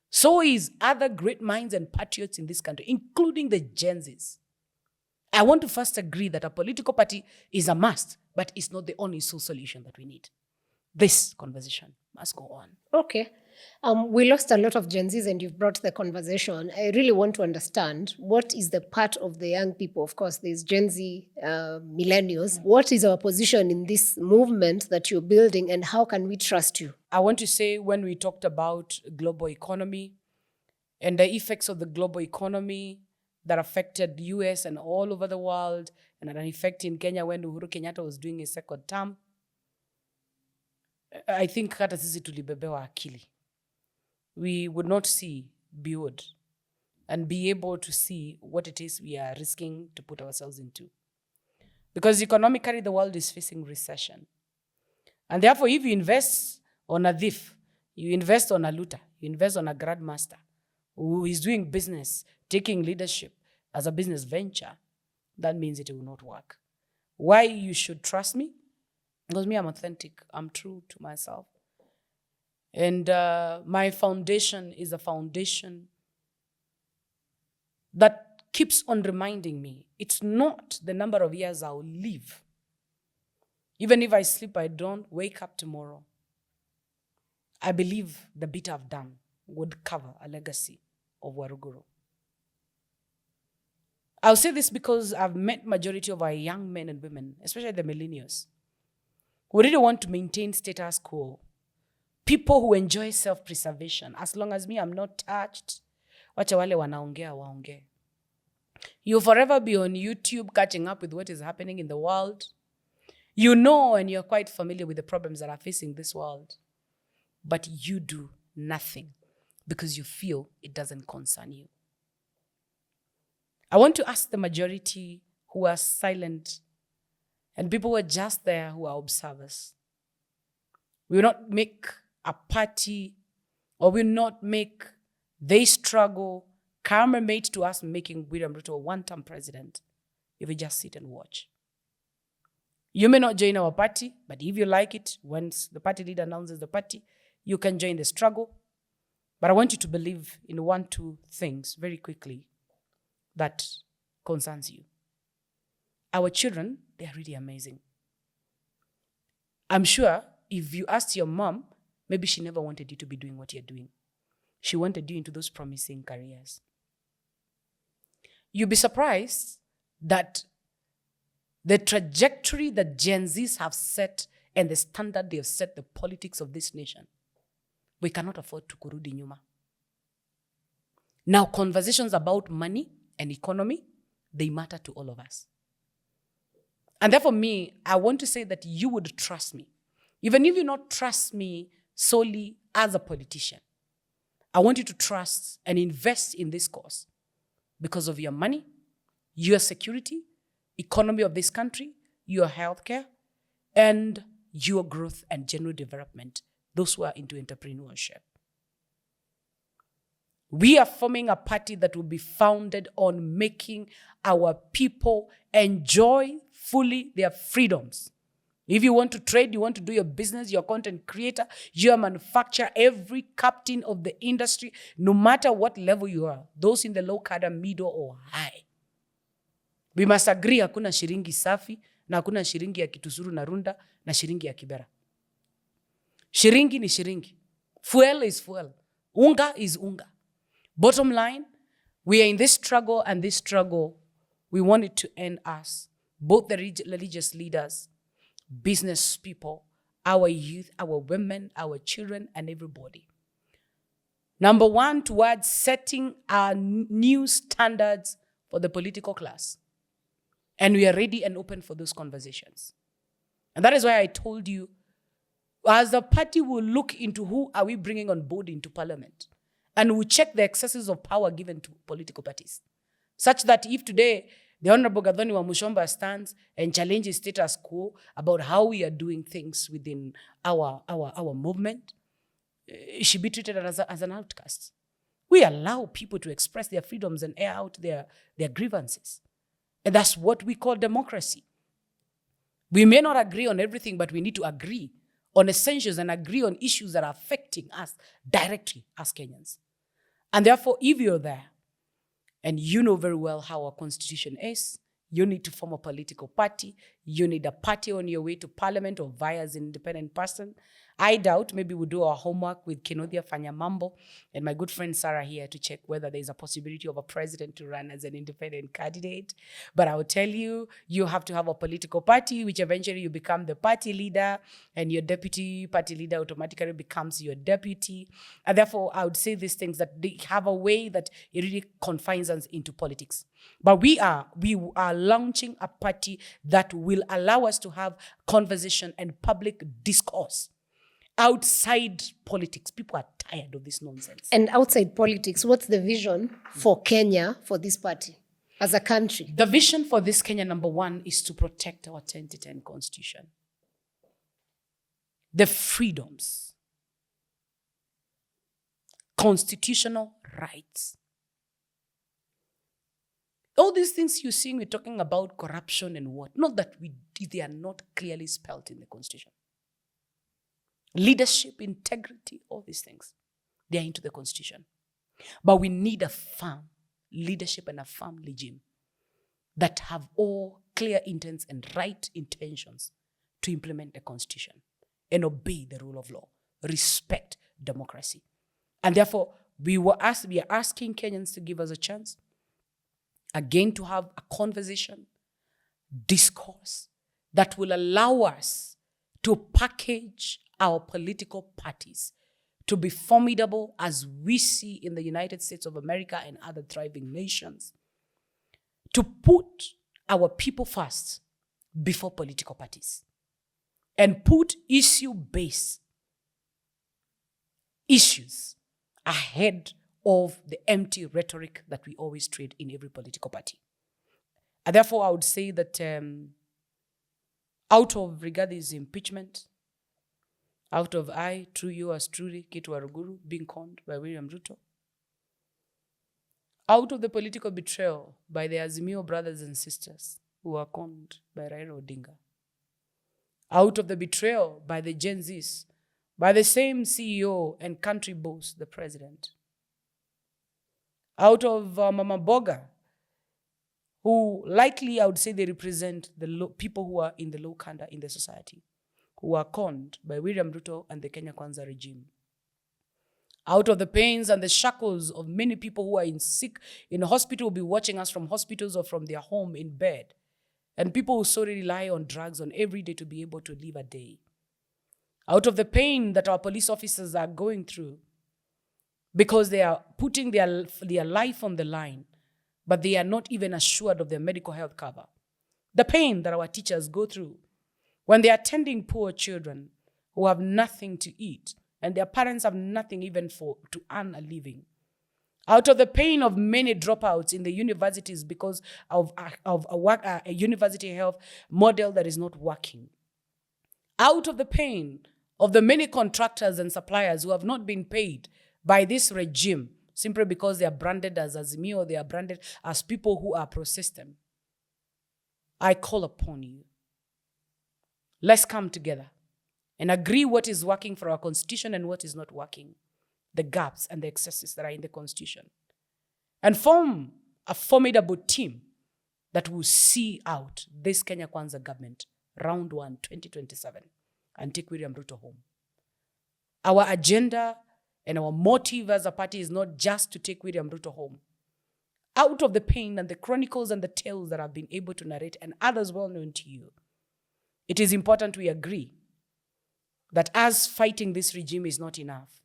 So is other great minds and patriots in this country, including the Gen Zs. I want to first agree that a political party is a must, but it's not the only solution that we need. This conversation must go on. Okay. We lost a lot of Gen Zs and you've brought the conversation. I really want to understand what is the part of the young people. Of course, there's Gen Z, millennials. What is our position in this movement that you're building and how can we trust you? I want to say when we talked about global economy and the effects of the global economy that affected the US and all over the world and had an effect in Kenya when Uhuru Kenyatta was doing his second term, I think hata sisi tulibebewa akili. We would not see beyond and be able to see what it is we are risking to put ourselves into. Because economically, the world is facing recession. And therefore, if you invest on a thief, you invest on a looter, you invest on a grandmaster who is doing business, taking leadership as a business venture, that means it will not work. Why you should trust me? Because me, I'm authentic. I'm true to myself. And my foundation is a foundation that keeps on reminding me it's not the number of years I'll live. Even if I sleep, I don't wake up tomorrow. I believe the bit I've done would cover a legacy of Waruguru. I'll say this because I've met majority of our young men and women, especially the millennials, who really want to maintain status quo. People who enjoy self-preservation. As long as me, I'm not touched, wacha wale wanaongea waongee. You'll forever be on YouTube catching up with what is happening in the world. You know and you're quite familiar with the problems that are facing this world. But you do nothing because you feel it doesn't concern you. I want to ask the majority who are silent and people who are just there who are observers. We will not make a party or will not make they struggle camera-mate to us making William Ruto a one-term president if we just sit and watch. You may not join our party, but if you like it, once the party leader announces the party, you can join the struggle. But I want you to believe in 1-2 things very quickly that concerns you. Our children, they are really amazing. I'm sure if you asked your mom, maybe she never wanted you to be doing what you're doing. She wanted you into those promising careers. You'll be surprised that the trajectory that Gen Zs have set and the standard they have set the politics of this nation, we cannot afford to kurudi nyuma. Now, conversations about money and economy, they matter to all of us. And therefore, me, I want to say that you would trust me. Even if you not trust me solely as a politician, I want you to trust and invest in this cause because of your money, your security, economy of this country, your healthcare, and your growth and general development, those who are into entrepreneurship. We are forming a party that will be founded on making our people enjoy fully their freedoms. If you want to trade, you want to do your business, you're a content creator, you're a manufacturer, every captain of the industry, no matter what level you are, those in the low cadre, middle or high, we must agree hakuna shilingi safi na hakuna shilingi ya Kitusuru na Runda na shilingi ya Kibera. Shilingi ni shilingi. Fuel is fuel. Unga is unga. Bottom line, we are in this struggle, and this struggle, we want it to end us, both the religious leaders, business people, our youth, our women, our children, and everybody. Number one, towards setting our new standards for the political class. And we are ready and open for those conversations. And that is why I told you, as the party will look into who are we bringing on board into parliament, and we check the excesses of power given to political parties, such that if today the Honorable Gathoni wa Mushomba stands and challenges status quo about how we are doing things within our movement, it should be treated as an outcast. We allow people to express their freedoms and air out their grievances. And that's what we call democracy. We may not agree on everything, but we need to agree on essentials and agree on issues that are affecting us directly as Kenyans. And therefore, if you're there, and you know very well how our constitution is, you need to form a political party. You need a party on your way to parliament or via as an independent person. I doubt, maybe we'll do our homework with Kenodia Fanyamambo and my good friend Sarah here to check whether there's a possibility of a president to run as an independent candidate. But I will tell you, you have to have a political party, which eventually you become the party leader, and your deputy party leader automatically becomes your deputy. And therefore, I would say these things, that they have a way that it really confines us into politics. But we are launching a party that will allow us to have conversation and public discourse outside politics. People are tired of this nonsense. And outside politics, what's the vision for Kenya, for this party, as a country? The vision for this Kenya, number one, is to protect our 2010 constitution. The freedoms, constitutional rights. All these things you're seeing, we're talking about corruption and what. Not that they are not clearly spelled in the constitution. Leadership, integrity, all these things, they are into the constitution. But we need a firm leadership and a firm regime that have all clear intents and right intentions to implement the constitution and obey the rule of law, respect democracy. And therefore, we are asking Kenyans to give us a chance, again, to have a conversation, discourse that will allow us to package our political parties to be formidable as we see in the United States of America and other thriving nations, to put our people first before political parties, and put issue-based issues ahead of the empty rhetoric that we always trade in every political party. And therefore, I would say that out of Rigathi's impeachment, out of I, through yours truly, Cate Waruguru, being conned by William Ruto, out of the political betrayal by the Azimio brothers and sisters who were conned by Raila Odinga, out of the betrayal by the Gen Zs, by the same CEO and country boss, the president, out of Mama Boga, who likely, I would say, they represent the people who are in the low kanda in the society, who are conned by William Ruto and the Kenya Kwanza regime. Out of the pains and the shackles of many people who are in hospital, will be watching us from hospitals or from their home in bed, and people who so rely on drugs on every day to be able to live a day. Out of the pain that our police officers are going through, because they are putting their life on the line, but they are not even assured of their medical health cover. The pain that our teachers go through when they are tending poor children who have nothing to eat, and their parents have nothing even to earn a living. Out of the pain of many dropouts in the universities because of a university health model that is not working. Out of the pain of the many contractors and suppliers who have not been paid by this regime simply because they are branded as Azimio or they are branded as people who are pro-system. I call upon you. Let's come together and agree what is working for our constitution and what is not working, the gaps and the excesses that are in the constitution, and form a formidable team that will see out this Kenya Kwanza government, round 1, 2027, and take William Ruto home. Our agenda and our motive as a party is not just to take William Ruto home. Out of the pain and the chronicles and the tales that I've been able to narrate and others well known to you, it is important we agree that as fighting this regime is not enough,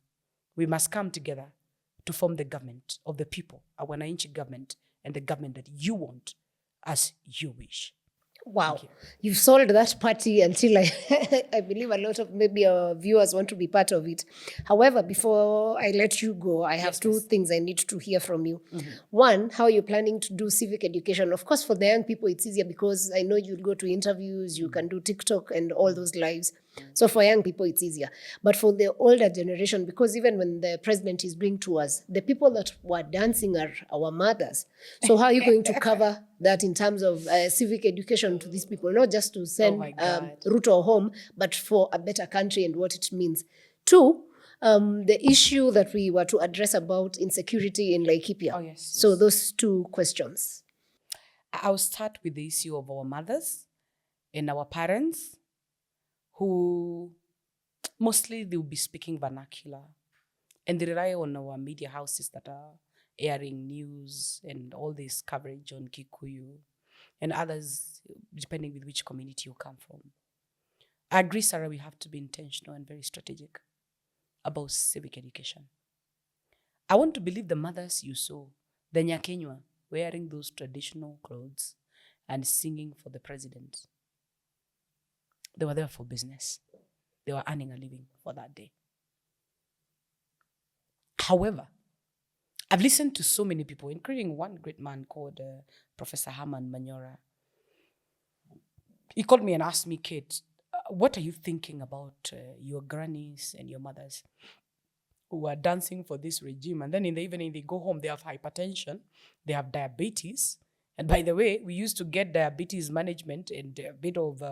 we must come together to form the government of the people, our wananchi government, and the government that you want as you wish. Wow. You've sold that party until I believe a lot of maybe our viewers want to be part of it. However, before I let you go, I have two things I need to hear from you. One, how you're planning to do civic education. Of course, for the young people, it's easier because I know you'll go to interviews, you can do TikTok and all those lives. So for young people, it's easier. But for the older generation, because even when the president is bringing to us, the people that were dancing are our mothers. So how are you going to cover that in terms of civic education to these people? Not just to send Rutto home, but for a better country and what it means. Two, the issue that we were to address about insecurity in Laikipia. Oh, yes. So those two questions. I'll start with the issue of our mothers and our parents, who mostly they will be speaking vernacular, and they rely on our media houses that are airing news and all this coverage on Kikuyu and others, depending with which community you come from. I agree, Sarah, we have to be intentional and very strategic about civic education. I want to believe the mothers you saw, the Nyakenywa, wearing those traditional clothes and singing for the president. They were there for business. They were earning a living for that day. However, I've listened to so many people, including one great man called Professor Herman Manyora. He called me and asked me, Kate, what are you thinking about your grannies and your mothers who are dancing for this regime? And then in the evening, they go home, they have hypertension, they have diabetes. And by the way, we used to get diabetes management and a bit of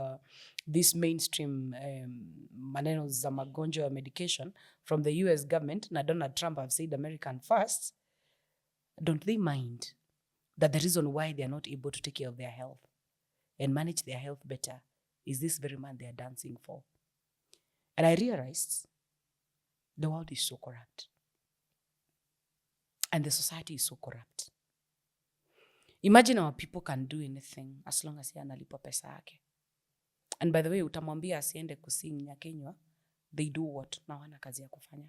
this mainstream maneno za magonjwa medication from the US government. Now Donald Trump have said American first. Don't they mind that the reason why they are not able to take care of their health and manage their health better is this very man they are dancing for? And I realized the world is so corrupt. And the society is so corrupt. Imagine our people can do anything as long as yeye analipa pesa yake. And by the way, utamwambia asiende kusing Nyakenywa, they do what? Na wana kazi ya kufanya.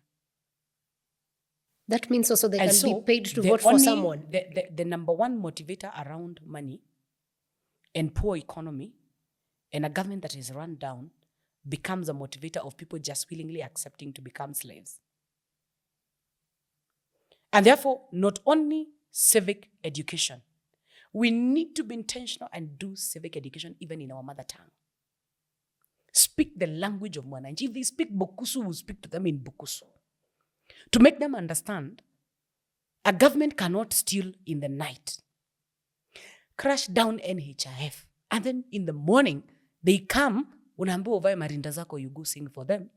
That means also they can be paid to vote for someone. The number one motivator around money and poor economy and a government that is run down becomes a motivator of people just willingly accepting to become slaves. And therefore, not only civic education, we need to be intentional and do civic education even in our mother tongue. Speak the language of Mwananchi. If they speak Bukusu, we'll speak to them in Bukusu. To make them understand, a government cannot steal in the night, crash down NHIF, and then in the morning, they come, unaambiwa uvae marinda zako, you go sing for them,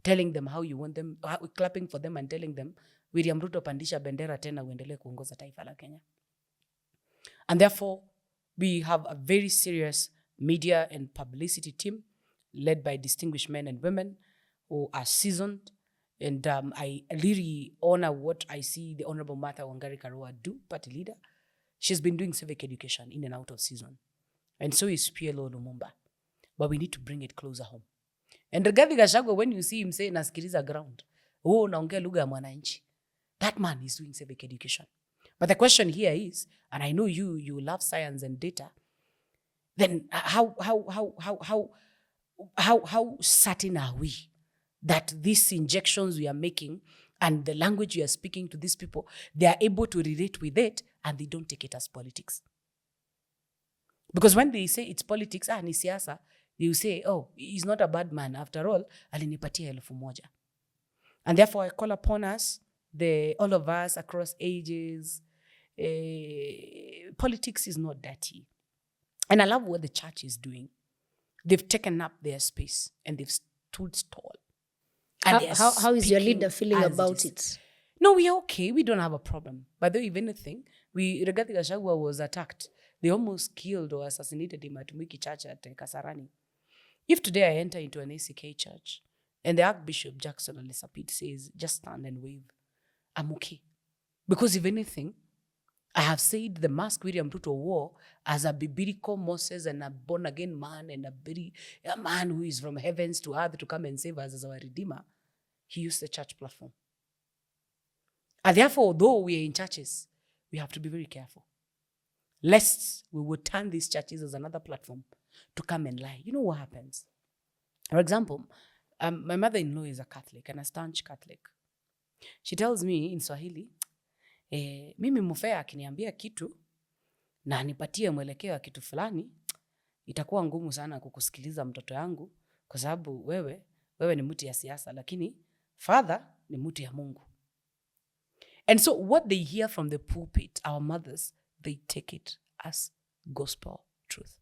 telling them how you want them, clapping for them and telling them, William Ruto pandisha bendera tena uendelee kuongoza taifa la Kenya. And therefore, we have a very serious media and publicity team led by distinguished men and women who are seasoned. And I really honor what I see the Honorable Martha Wangari Karua do, party leader. She's been doing civic education in and out of season. And so is PLO Lumumba. But we need to bring it closer home. And Rigathi Gachagua, when you see him say, nasikiliza ground, naongea lugha ya mwananchi, that man is doing civic education. But the question here is, and I know you love science and data, then how certain are we that these injections we are making and the language we are speaking to these people, they are able to relate with it and they don't take it as politics? Because when they say it's politics, ni siasa, they will say, oh, he's not a bad man. After all, alinipatia 1,000. And therefore, I call upon us all of us across ages. Politics is not dirty. And I love what the church is doing. They've taken up their space and they've stood tall. And How is your speaking leader feeling as about is. it? No, we are okay. We don't have a problem. But though, if anything, Rigathi Gachagua was attacked. They almost killed or assassinated him at Mwiki Church at Kasarani. If today I enter into an ACK church and the Archbishop Jackson Olisapit says, just stand and wave, I'm okay. Because if anything, I have said the mask William Ruto wore as a biblical Moses and a born-again man and a man who is from heavens to earth to come and save us as our Redeemer. He used the church platform. And therefore, although we are in churches, we have to be very careful. Lest we would turn these churches as another platform to come and lie. You know what happens? For example, my mother-in-law is a Catholic and a staunch Catholic. She tells me in Swahili, mimi mufea akiniambia kitu na anipatie mwelekeo wa kitu fulani, itakuwa ngumu sana kukusikiliza mtoto yangu kwa sababu wewe ni mtu ya siasa, lakini father ni mtu ya Mungu. And so what they hear from the pulpit, our mothers, they take it as gospel truth.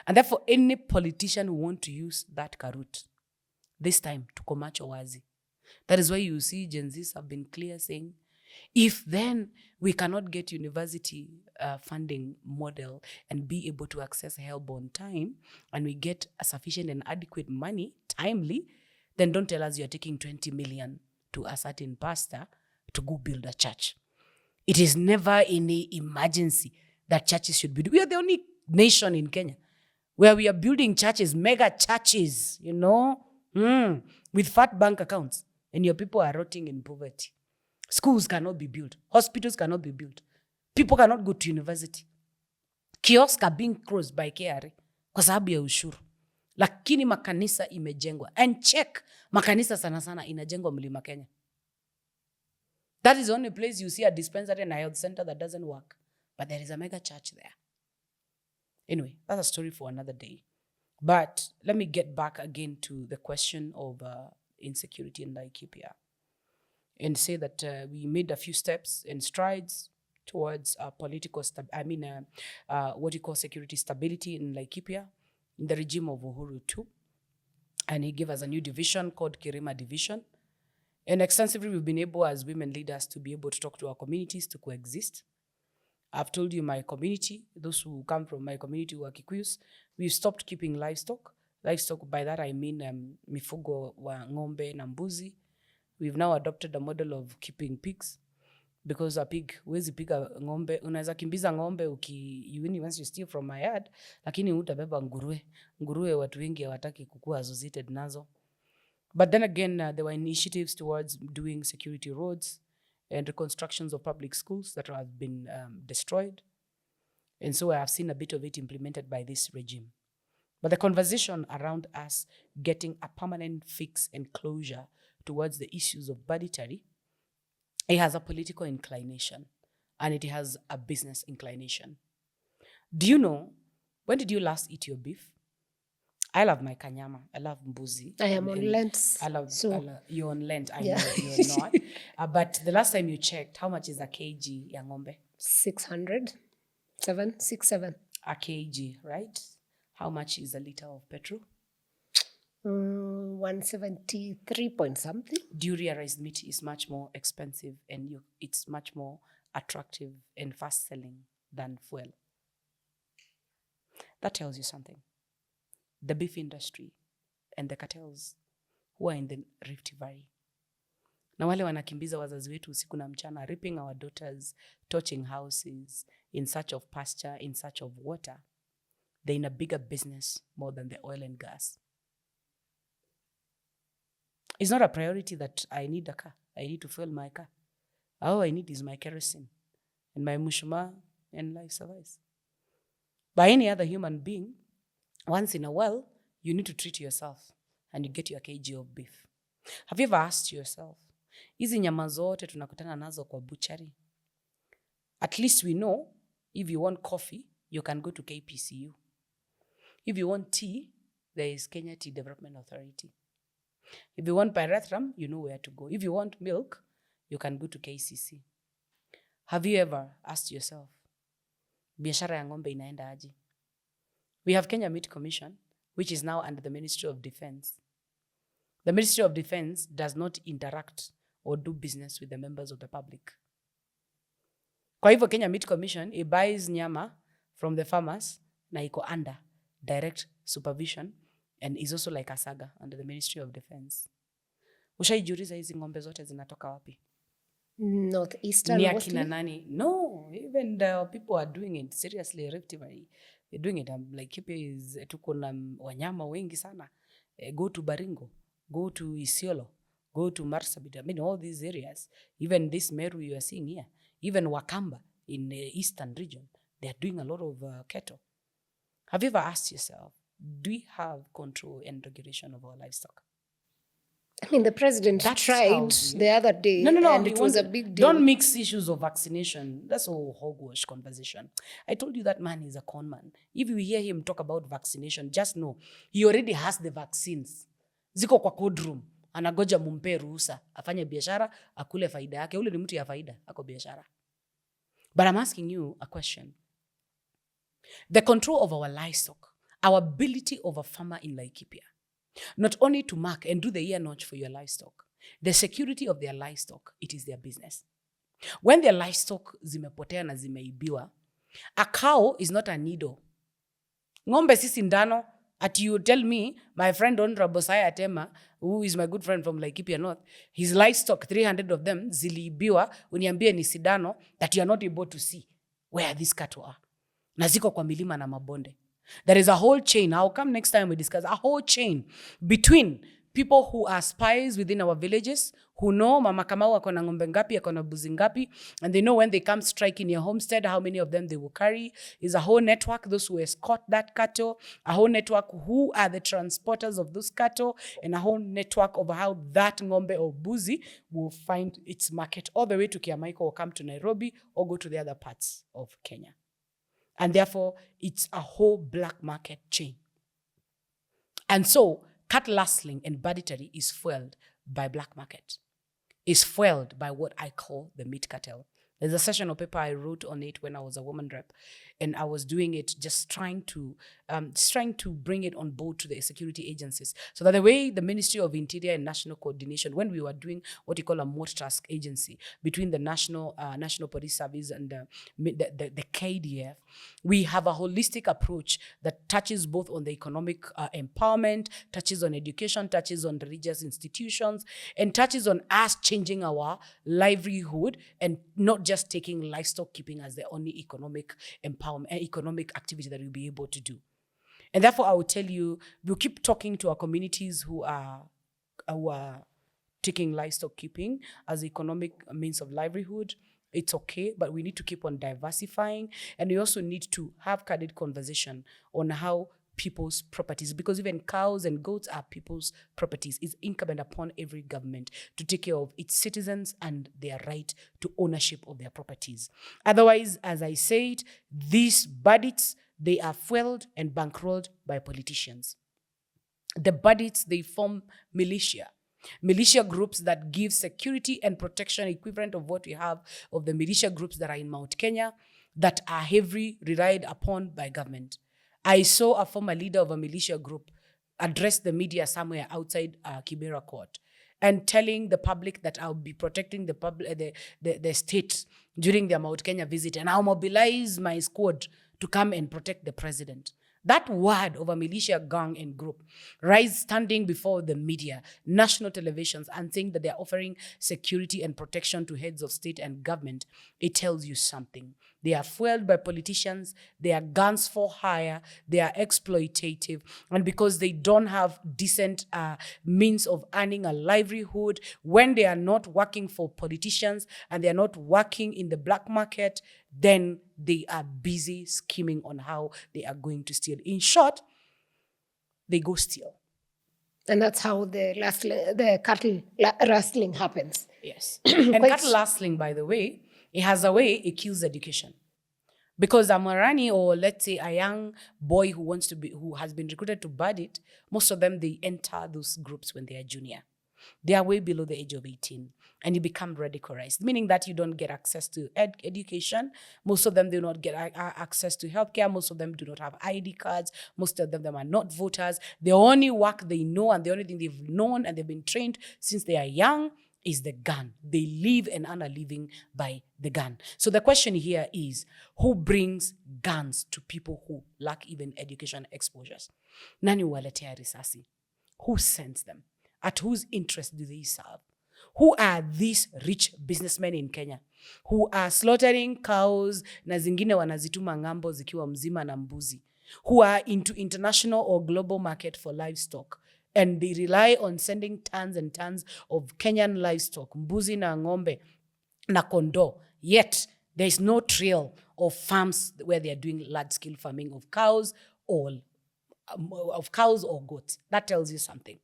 And therefore, any politician who want to use that karut, this time, tuko macho wazi. That is why you see Gen Zs have been clear saying, if then we cannot get university funding model and be able to access help on time, and we get a sufficient and adequate money timely, then don't tell us you're taking 20 million to a certain pastor to go build a church. It is never any emergency that churches should be doing. We are the only nation in Kenya where we are building churches, mega churches, with fat bank accounts, and your people are rotting in poverty. Schools cannot be built. Hospitals cannot be built. People cannot go to university. Kiosks are being closed by KRA kwa sababu ya ushuru. Lakini makanisa imejengwa. And check, makanisa sana sana inajengwa Mlima Kenya. That is the only place you see a dispensary and a health center that doesn't work. But there is a mega church there. Anyway, that's a story for another day. But let me get back again to the question of insecurity in Laikipia and say that we made a few steps and strides towards political, what you call security stability in Laikipia in the regime of Uhuru too. And he gave us a new division called Kirima Division. And extensively, we've been able as women leaders to be able to talk to our communities to coexist. I've told you my community, those who come from my community who are Kikuyus, we've stopped keeping livestock. Livestock, by that I mean mifugo wa ng'ombe na mbuzi. We've now adopted a model of keeping pigs because a pig, huwezi piga ng'ombe, unaweza kimbiza ng'ombe once you steal from my yard, lakini utabeba nguruwe. Nguruwe watu wengi hawataki kukua associated nazo. But then again, there were initiatives towards doing security roads and reconstructions of public schools that have been destroyed. And so I have seen a bit of it implemented by this regime. But the conversation around us getting a permanent fix and closure towards the issues of banditry, it has a political inclination and it has a business inclination. Do you know, when did you last eat your beef? I love my kanyama. I love mbuzi. I am on Lent. You're on Lent. I know you're not. But the last time you checked, how much is a kg ya ng'ombe? 600. 7. A kg, right? How much is a liter of petrol? 173 point something. Do you realize meat is much more expensive and it's much more attractive and fast selling than fuel? That tells you something. The beef industry and the cartels who are in the Rift Valley. Na wale wanakimbiza wazazi wetu usiku na mchana, ripping our daughters, torching houses in search of pasture, in search of water. They're in a bigger business more than the oil and gas. It's not a priority that I need a car. I need to fuel my car. All I need is my kerosene and my mushuma and life survives. By any other human being, once in a while, you need to treat yourself and you get your kg of beef. Have you ever asked yourself, hizi nyama zote tunakutana nazo kwa butchery? At least we know, if you want coffee, you can go to KPCU. If you want tea, there is Kenya Tea Development Authority. If you want pyrethrum, you know where to go. If you want milk, you can go to KCC. Have you ever asked yourself, biashara ya ng'ombe inaenda aje? We have Kenya Meat Commission, which is now under the Ministry of Defense. The Ministry of Defense does not interact or do business with the members of the public. Kwa hivyo Kenya Meat Commission, it buys nyama from the farmers na iko under direct supervision and is also like a saga under the Ministry of Defense. Ushaijiuliza hizi ng'ombe zote zinatoka wapi? Northeastern Ni akina nani? No, even the people are doing it. Seriously, Rift Valley, they're doing it. Laikipia is, tuko na wanyama wengi sana. Go to Baringo, go to Isiolo, go to Marsabit. I mean, all these areas, even this Meru you are seeing here, even Wakamba in the eastern region, they are doing a lot of cattle. Have you ever asked yourself, do we have control and regulation of our livestock? I mean, the president tried the other day, and it was a big deal. Don't mix issues of vaccination. That's all hogwash conversation. I told you that man is a con man. If you hear him talk about vaccination, just know he already has the vaccines. Ziko kwa code room. Anagoja mumpe ruhusa. Afanye biashara, akule faida yake. Ule ni mtu ya faida, ako biashara. But I'm asking you a question. The control of our livestock, our ability of a farmer in Laikipia, not only to mark and do the ear notch for your livestock, the security of their livestock, it is their business. When their livestock zimepotea na zimeibiwa, a cow is not a needle. Ng'ombe si sindano. At you tell me, my friend Honorable Saya Atema, who is my good friend from Laikipia North, his livestock, 300 of them, ziliibiwa, uniambie ni sindano, that you are not able to see where these cattle are. Na ziko kwa milima na mabonde. There is a whole chain. I'll come next time we discuss a whole chain between people who are spies within our villages, who know Mama Kamau akona ng'ombe ngapi, akona buzi ngapi, and they know when they come strike in your homestead, how many of them they will carry. Is a whole network, those who escort that cattle, a whole network who are the transporters of those cattle, and a whole network of how that ng'ombe or buzi will find its market all the way to Kiamaiko or come to Nairobi or go to the other parts of Kenya. And therefore, it's a whole black market chain. And so, cattle rustling and banditry is fueled by black market. Is fueled by what I call the meat cartel. There's a session of paper I wrote on it when I was a woman rep, and I was doing it just trying to bring it on board to the security agencies, so that the way the Ministry of Interior and National Coordination, when we were doing what you call a multitask agency between the National Police Service and the KDF, we have a holistic approach that touches both on the economic empowerment, touches on education, touches on religious institutions, and touches on us changing our livelihood and not just taking livestock keeping as the only economic empowerment, economic activity that we'll be able to do. And therefore, I will tell you, we'll keep talking to our communities who are taking livestock keeping as economic means of livelihood. It's okay, but we need to keep on diversifying. And we also need to have candid conversation on how people's properties, because even cows and goats are people's properties. It's incumbent upon every government to take care of its citizens and their right to ownership of their properties. Otherwise, as I said, these bandits, they are fueled and bankrolled by politicians. The bandits, they form militia groups that give security and protection equivalent of what we have of the militia groups that are in Mount Kenya that are heavily relied upon by government. I saw a former leader of a militia group address the media somewhere outside Kibera Court and telling the public that I'll be protecting the state during their Mount Kenya visit, and I'll mobilize my squad to come and protect the president. That word of a militia gang and group standing before the media, national televisions, and saying that they're offering security and protection to heads of state and government, it tells you something. They are fueled by politicians, they are guns for hire, they are exploitative, and because they don't have decent means of earning a livelihood, when they are not working for politicians and they are not working in the black market, then they are busy scheming on how they are going to steal. In short, they go steal. And that's how the cattle rustling happens. Yes. And cattle rustling, by the way, it has a way it kills education. Because a Marani, or let's say a young boy who has been recruited to bandit, most of them, they enter those groups when they are junior. They are way below the age of 18. And you become radicalized, meaning that you don't get access to education. Most of them do not get access to healthcare. Most of them do not have ID cards. Most of them are not voters. The only work they know and the only thing they've known and they've been trained since they are young is the gun. They live and earn a living by the gun. So the question here is, who brings guns to people who lack even education exposures? Nani waletea risasi? Who sends them? At whose interest do they serve? Who are these rich businessmen in Kenya who are slaughtering cows na zingine wanazituma ngambo zikiwa mzima na mbuzi, who are into international or global market for livestock, and they rely on sending tons and tons of Kenyan livestock, mbuzi na ngombe na kondo, yet there is no trail of farms where they are doing large-scale farming of cows or goats. That tells you something.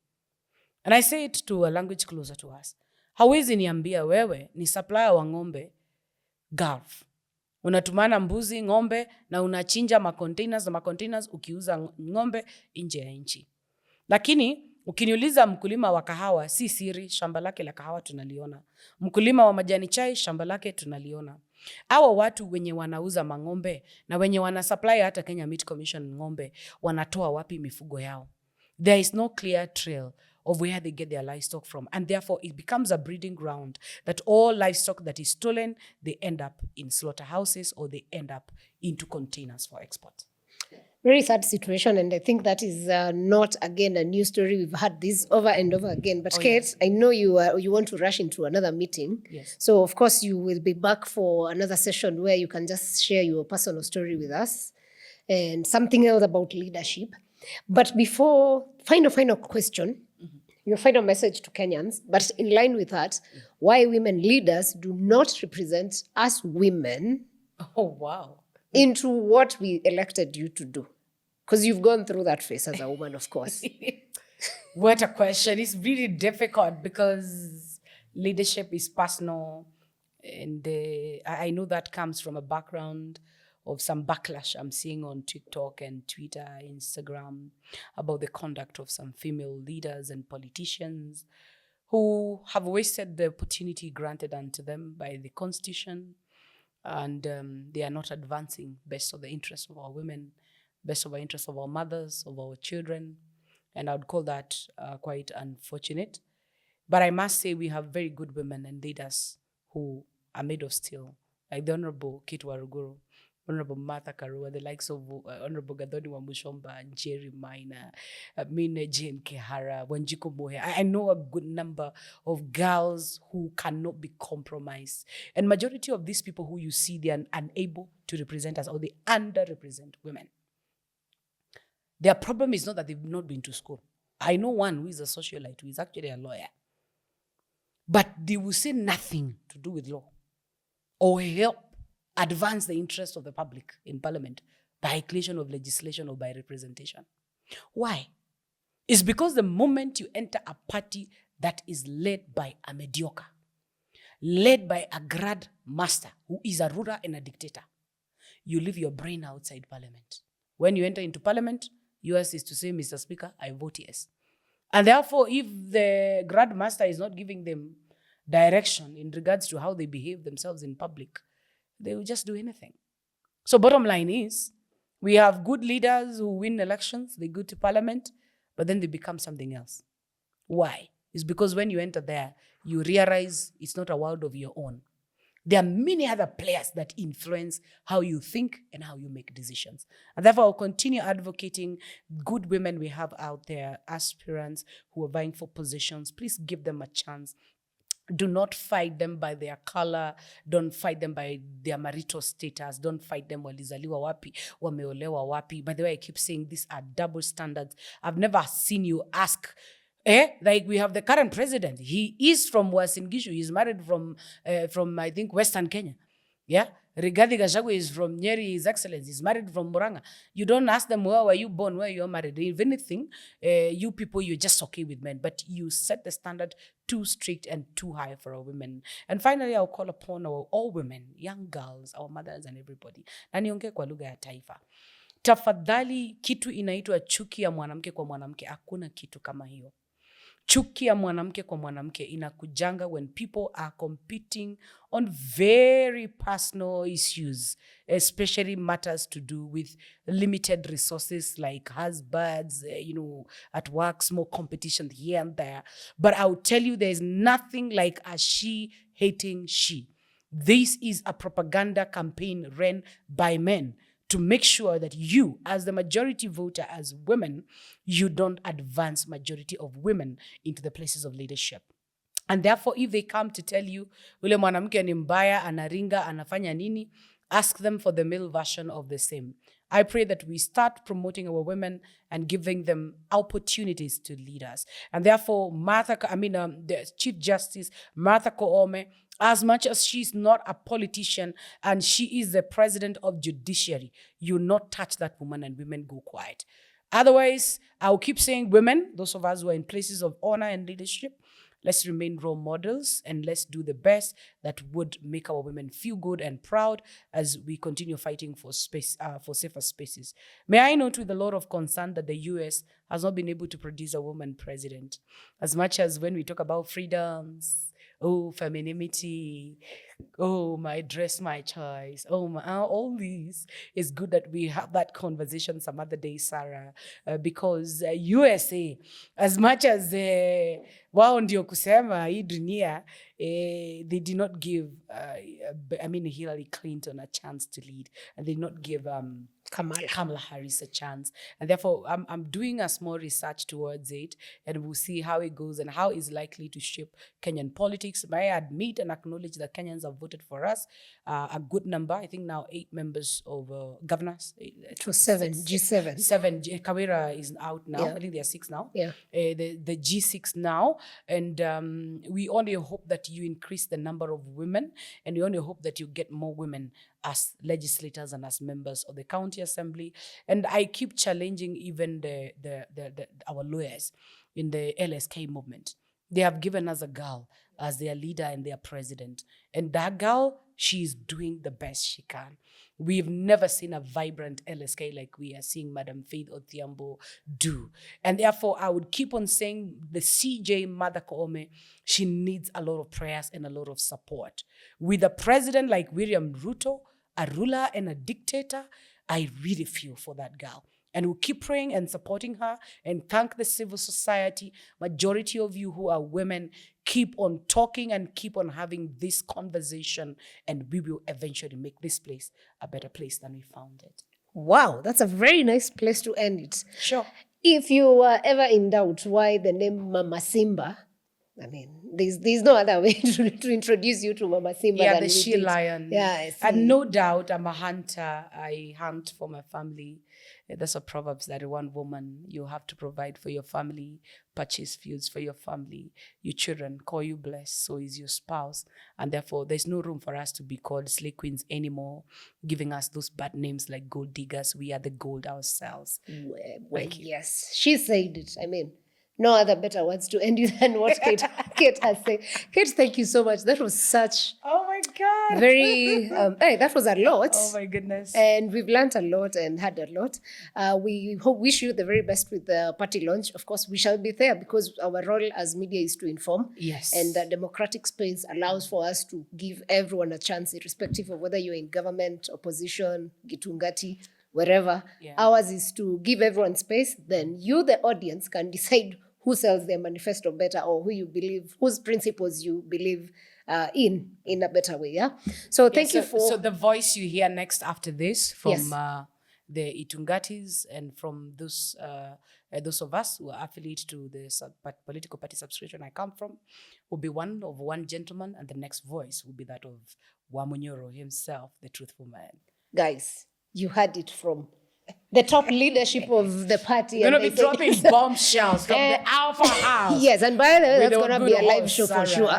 And I say it to a language closer to us. Hawezi niambia wewe ni supplier wa ngombe Gulf. Unatumana mbuzi, ngombe na unachinja macontainers ukiuza ngombe nje ya nchi. Lakini ukiniuliza mkulima wa kahawa, si siri, shamba lake la kahawa tunaliona. Mkulima wa majani chai, shamba lake tunaliona. Hawa watu wenye wanauza mangombe na wenye wanasupply hata Kenya Meat Commission ngombe, wanatoa wapi mifugo yao? There is no clear trail of where they get their livestock from. And therefore, it becomes a breeding ground that all livestock that is stolen, they end up in slaughterhouses or they end up into containers for export. Very sad situation, and I think that is not, again, a new story. We've had this over and over again. But Kate, yes. I know you want to rush into another meeting. Yes. So, of course, you will be back for another session where you can just share your personal story with us and something else about leadership. But before, final question, your final message to Kenyans, but in line with that, why women leaders do not represent us women into what we elected you to do. Because you've gone through that phase as a woman, of course. What a question. It's really difficult because leadership is personal. And I know that comes from a background of some backlash I'm seeing on TikTok and Twitter, Instagram, about the conduct of some female leaders and politicians who have wasted the opportunity granted unto them by the Constitution. And they are not advancing best of the interests of our women, best of our interests of our mothers, of our children. And I would call that quite unfortunate. But I must say we have very good women and leaders who are made of steel, like the Honorable Cate Waruguru, Honorable Martha Karua, the likes of Honorable Gathoni Wamuchomba, Jerry Maina, Mine Jane Kehara, Wanjiku Mohe. I know a good number of girls who cannot be compromised. And majority of these people who you see, they are unable to represent us or they underrepresent women. Their problem is not that they've not been to school. I know one who is a socialite, who is actually a lawyer. But they will say nothing to do with law or help advance the interests of the public in parliament by creation of legislation or by representation. Why? It's because the moment you enter a party that is led by a mediocre, led by a grad master who is a ruler and a dictator, you leave your brain outside parliament. When you enter into parliament, yours is to say, Mr. Speaker, I vote yes. And therefore, if the grad master is not giving them direction in regards to how they behave themselves in public, they will just do anything. So bottom line is, we have good leaders who win elections, they go to parliament, but then they become something else. Why? It's because when you enter there, you realize it's not a world of your own. There are many other players that influence how you think and how you make decisions. And therefore, I'll continue advocating good women we have out there, aspirants who are vying for positions. Please give them a chance. Do not fight them by their color. Don't fight them by their marital status. Don't fight them walizaliwa wapi, wameolewa wapi. By the way, I keep saying these are double standards. I've never seen you ask, like we have the current president. He is from Uasin Gishu. He's married from I think, Western Kenya. Yeah? Rigathi Gachagua is from Nyeri, His Excellency. He's married from Murang'a. You don't ask them, where were you born, where you're married. If anything, you people, you're just okay with men. But you set the standard too strict and too high for our women. And finally, I'll call upon all women, young girls, our mothers and everybody. Na niongee kwa lugha ya taifa. Tafadhali, kitu inaitwa chuki ya mwanamke kwa mwanamke. Hakuna kitu kama hiyo. Chuki ya mwanamke kwa mwanamke inakujanga when people are competing on very personal issues, especially matters to do with limited resources like husbands, at work, small competition here and there. But I'll tell you, there's nothing like a she hating she. This is a propaganda campaign run by men to make sure that you, as the majority voter, as women, you don't advance majority of women into the places of leadership. And therefore, if they come to tell you, ule mwanamke ni mbaya, anaringa, anafanya nini, ask them for the male version of the same. I pray that we start promoting our women and giving them opportunities to lead us. And therefore, the Chief Justice, Martha Koome, as much as she's not a politician and she is the president of judiciary, you not touch that woman and women go quiet. Otherwise, I'll keep saying women, those of us who are in places of honor and leadership, let's remain role models and let's do the best that would make our women feel good and proud as we continue fighting for space, for safer spaces. May I note with a lot of concern that the US has not been able to produce a woman president. As much as when we talk about freedoms, femininity, my dress, my choice, all these, it's good that we have that conversation some other day, Sarah, because USA, as much as wao ndio kusema hii dunia, they did not give, Hillary Clinton a chance to lead, and they did not give Kamala Harris a chance. And therefore, I'm doing a small research towards it, and we'll see how it goes and how it's likely to shape Kenyan politics. May I admit and acknowledge that Kenyans have voted for us, a good number. I think now 8 members of governors. It was 7, G7. 7. Kawira is out now. Yeah. I think there are 6 now. Yeah. The G6 now. And we only hope that you increase the number of women, and we only hope that you get more women as legislators and as members of the county assembly. And I keep challenging even our lawyers in the LSK movement. They have given us a girl as their leader and their president. And that girl, she's doing the best she can. We've never seen a vibrant LSK like we are seeing Madam Faith Odhiambo do. And therefore, I would keep on saying the CJ Mother Koome, she needs a lot of prayers and a lot of support. With a president like William Ruto, a ruler and a dictator, I really feel for that girl. And we'll keep praying and supporting her and thank the civil society. Majority of you who are women, keep on talking and keep on having this conversation, and we will eventually make this place a better place than we found it. Wow, that's a very nice place to end it. Sure. If you were ever in doubt why the name Mama Simba, there's no other way to introduce you to Mama Simba. Yeah, the she-lion. Yeah, and no doubt I'm a hunter. I hunt for my family. That's a Proverbs that one woman, you have to provide for your family, purchase fields for your family, your children, call you blessed, so is your spouse. And therefore, there's no room for us to be called slave queens anymore, giving us those bad names like gold diggers. We are the gold ourselves. Well, yes, she said it. No other better words to end you than what Kate has said. Kate, thank you so much. That was such... Oh my God. Very... that was a lot. Oh my goodness. And we've learned a lot and had a lot. We wish you the very best with the party launch. Of course, we shall be there because our role as media is to inform. Yes. And the democratic space allows for us to give everyone a chance, irrespective of whether you're in government, opposition, Gungati, wherever. Yeah. Ours is to give everyone space. Then you, the audience, can decide who sells their manifesto better, or who you believe, whose principles you believe in a better way. Yeah. So thank you for... So the voice you hear next after this from the Itungatis and from those of us who are affiliated to the political party subscription I come from will be one gentleman, and the next voice will be that of Wamunyoro himself, the truthful man. Guys, you heard it from the top leadership of the party. We're going to be dropping bombshells from the Alfa House. Yes, and by the way, that's going to be a live show for sure.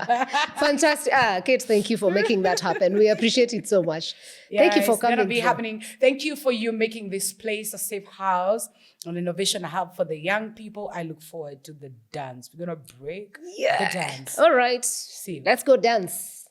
Fantastic. Kate, thank you for making that happen. We appreciate it so much. Yeah, thank you for coming. It's going to be happening. Thank you for you making this place a safe house, an innovation hub for the young people. I look forward to the dance. We're going to break the dance. All right. See you. Let's go dance.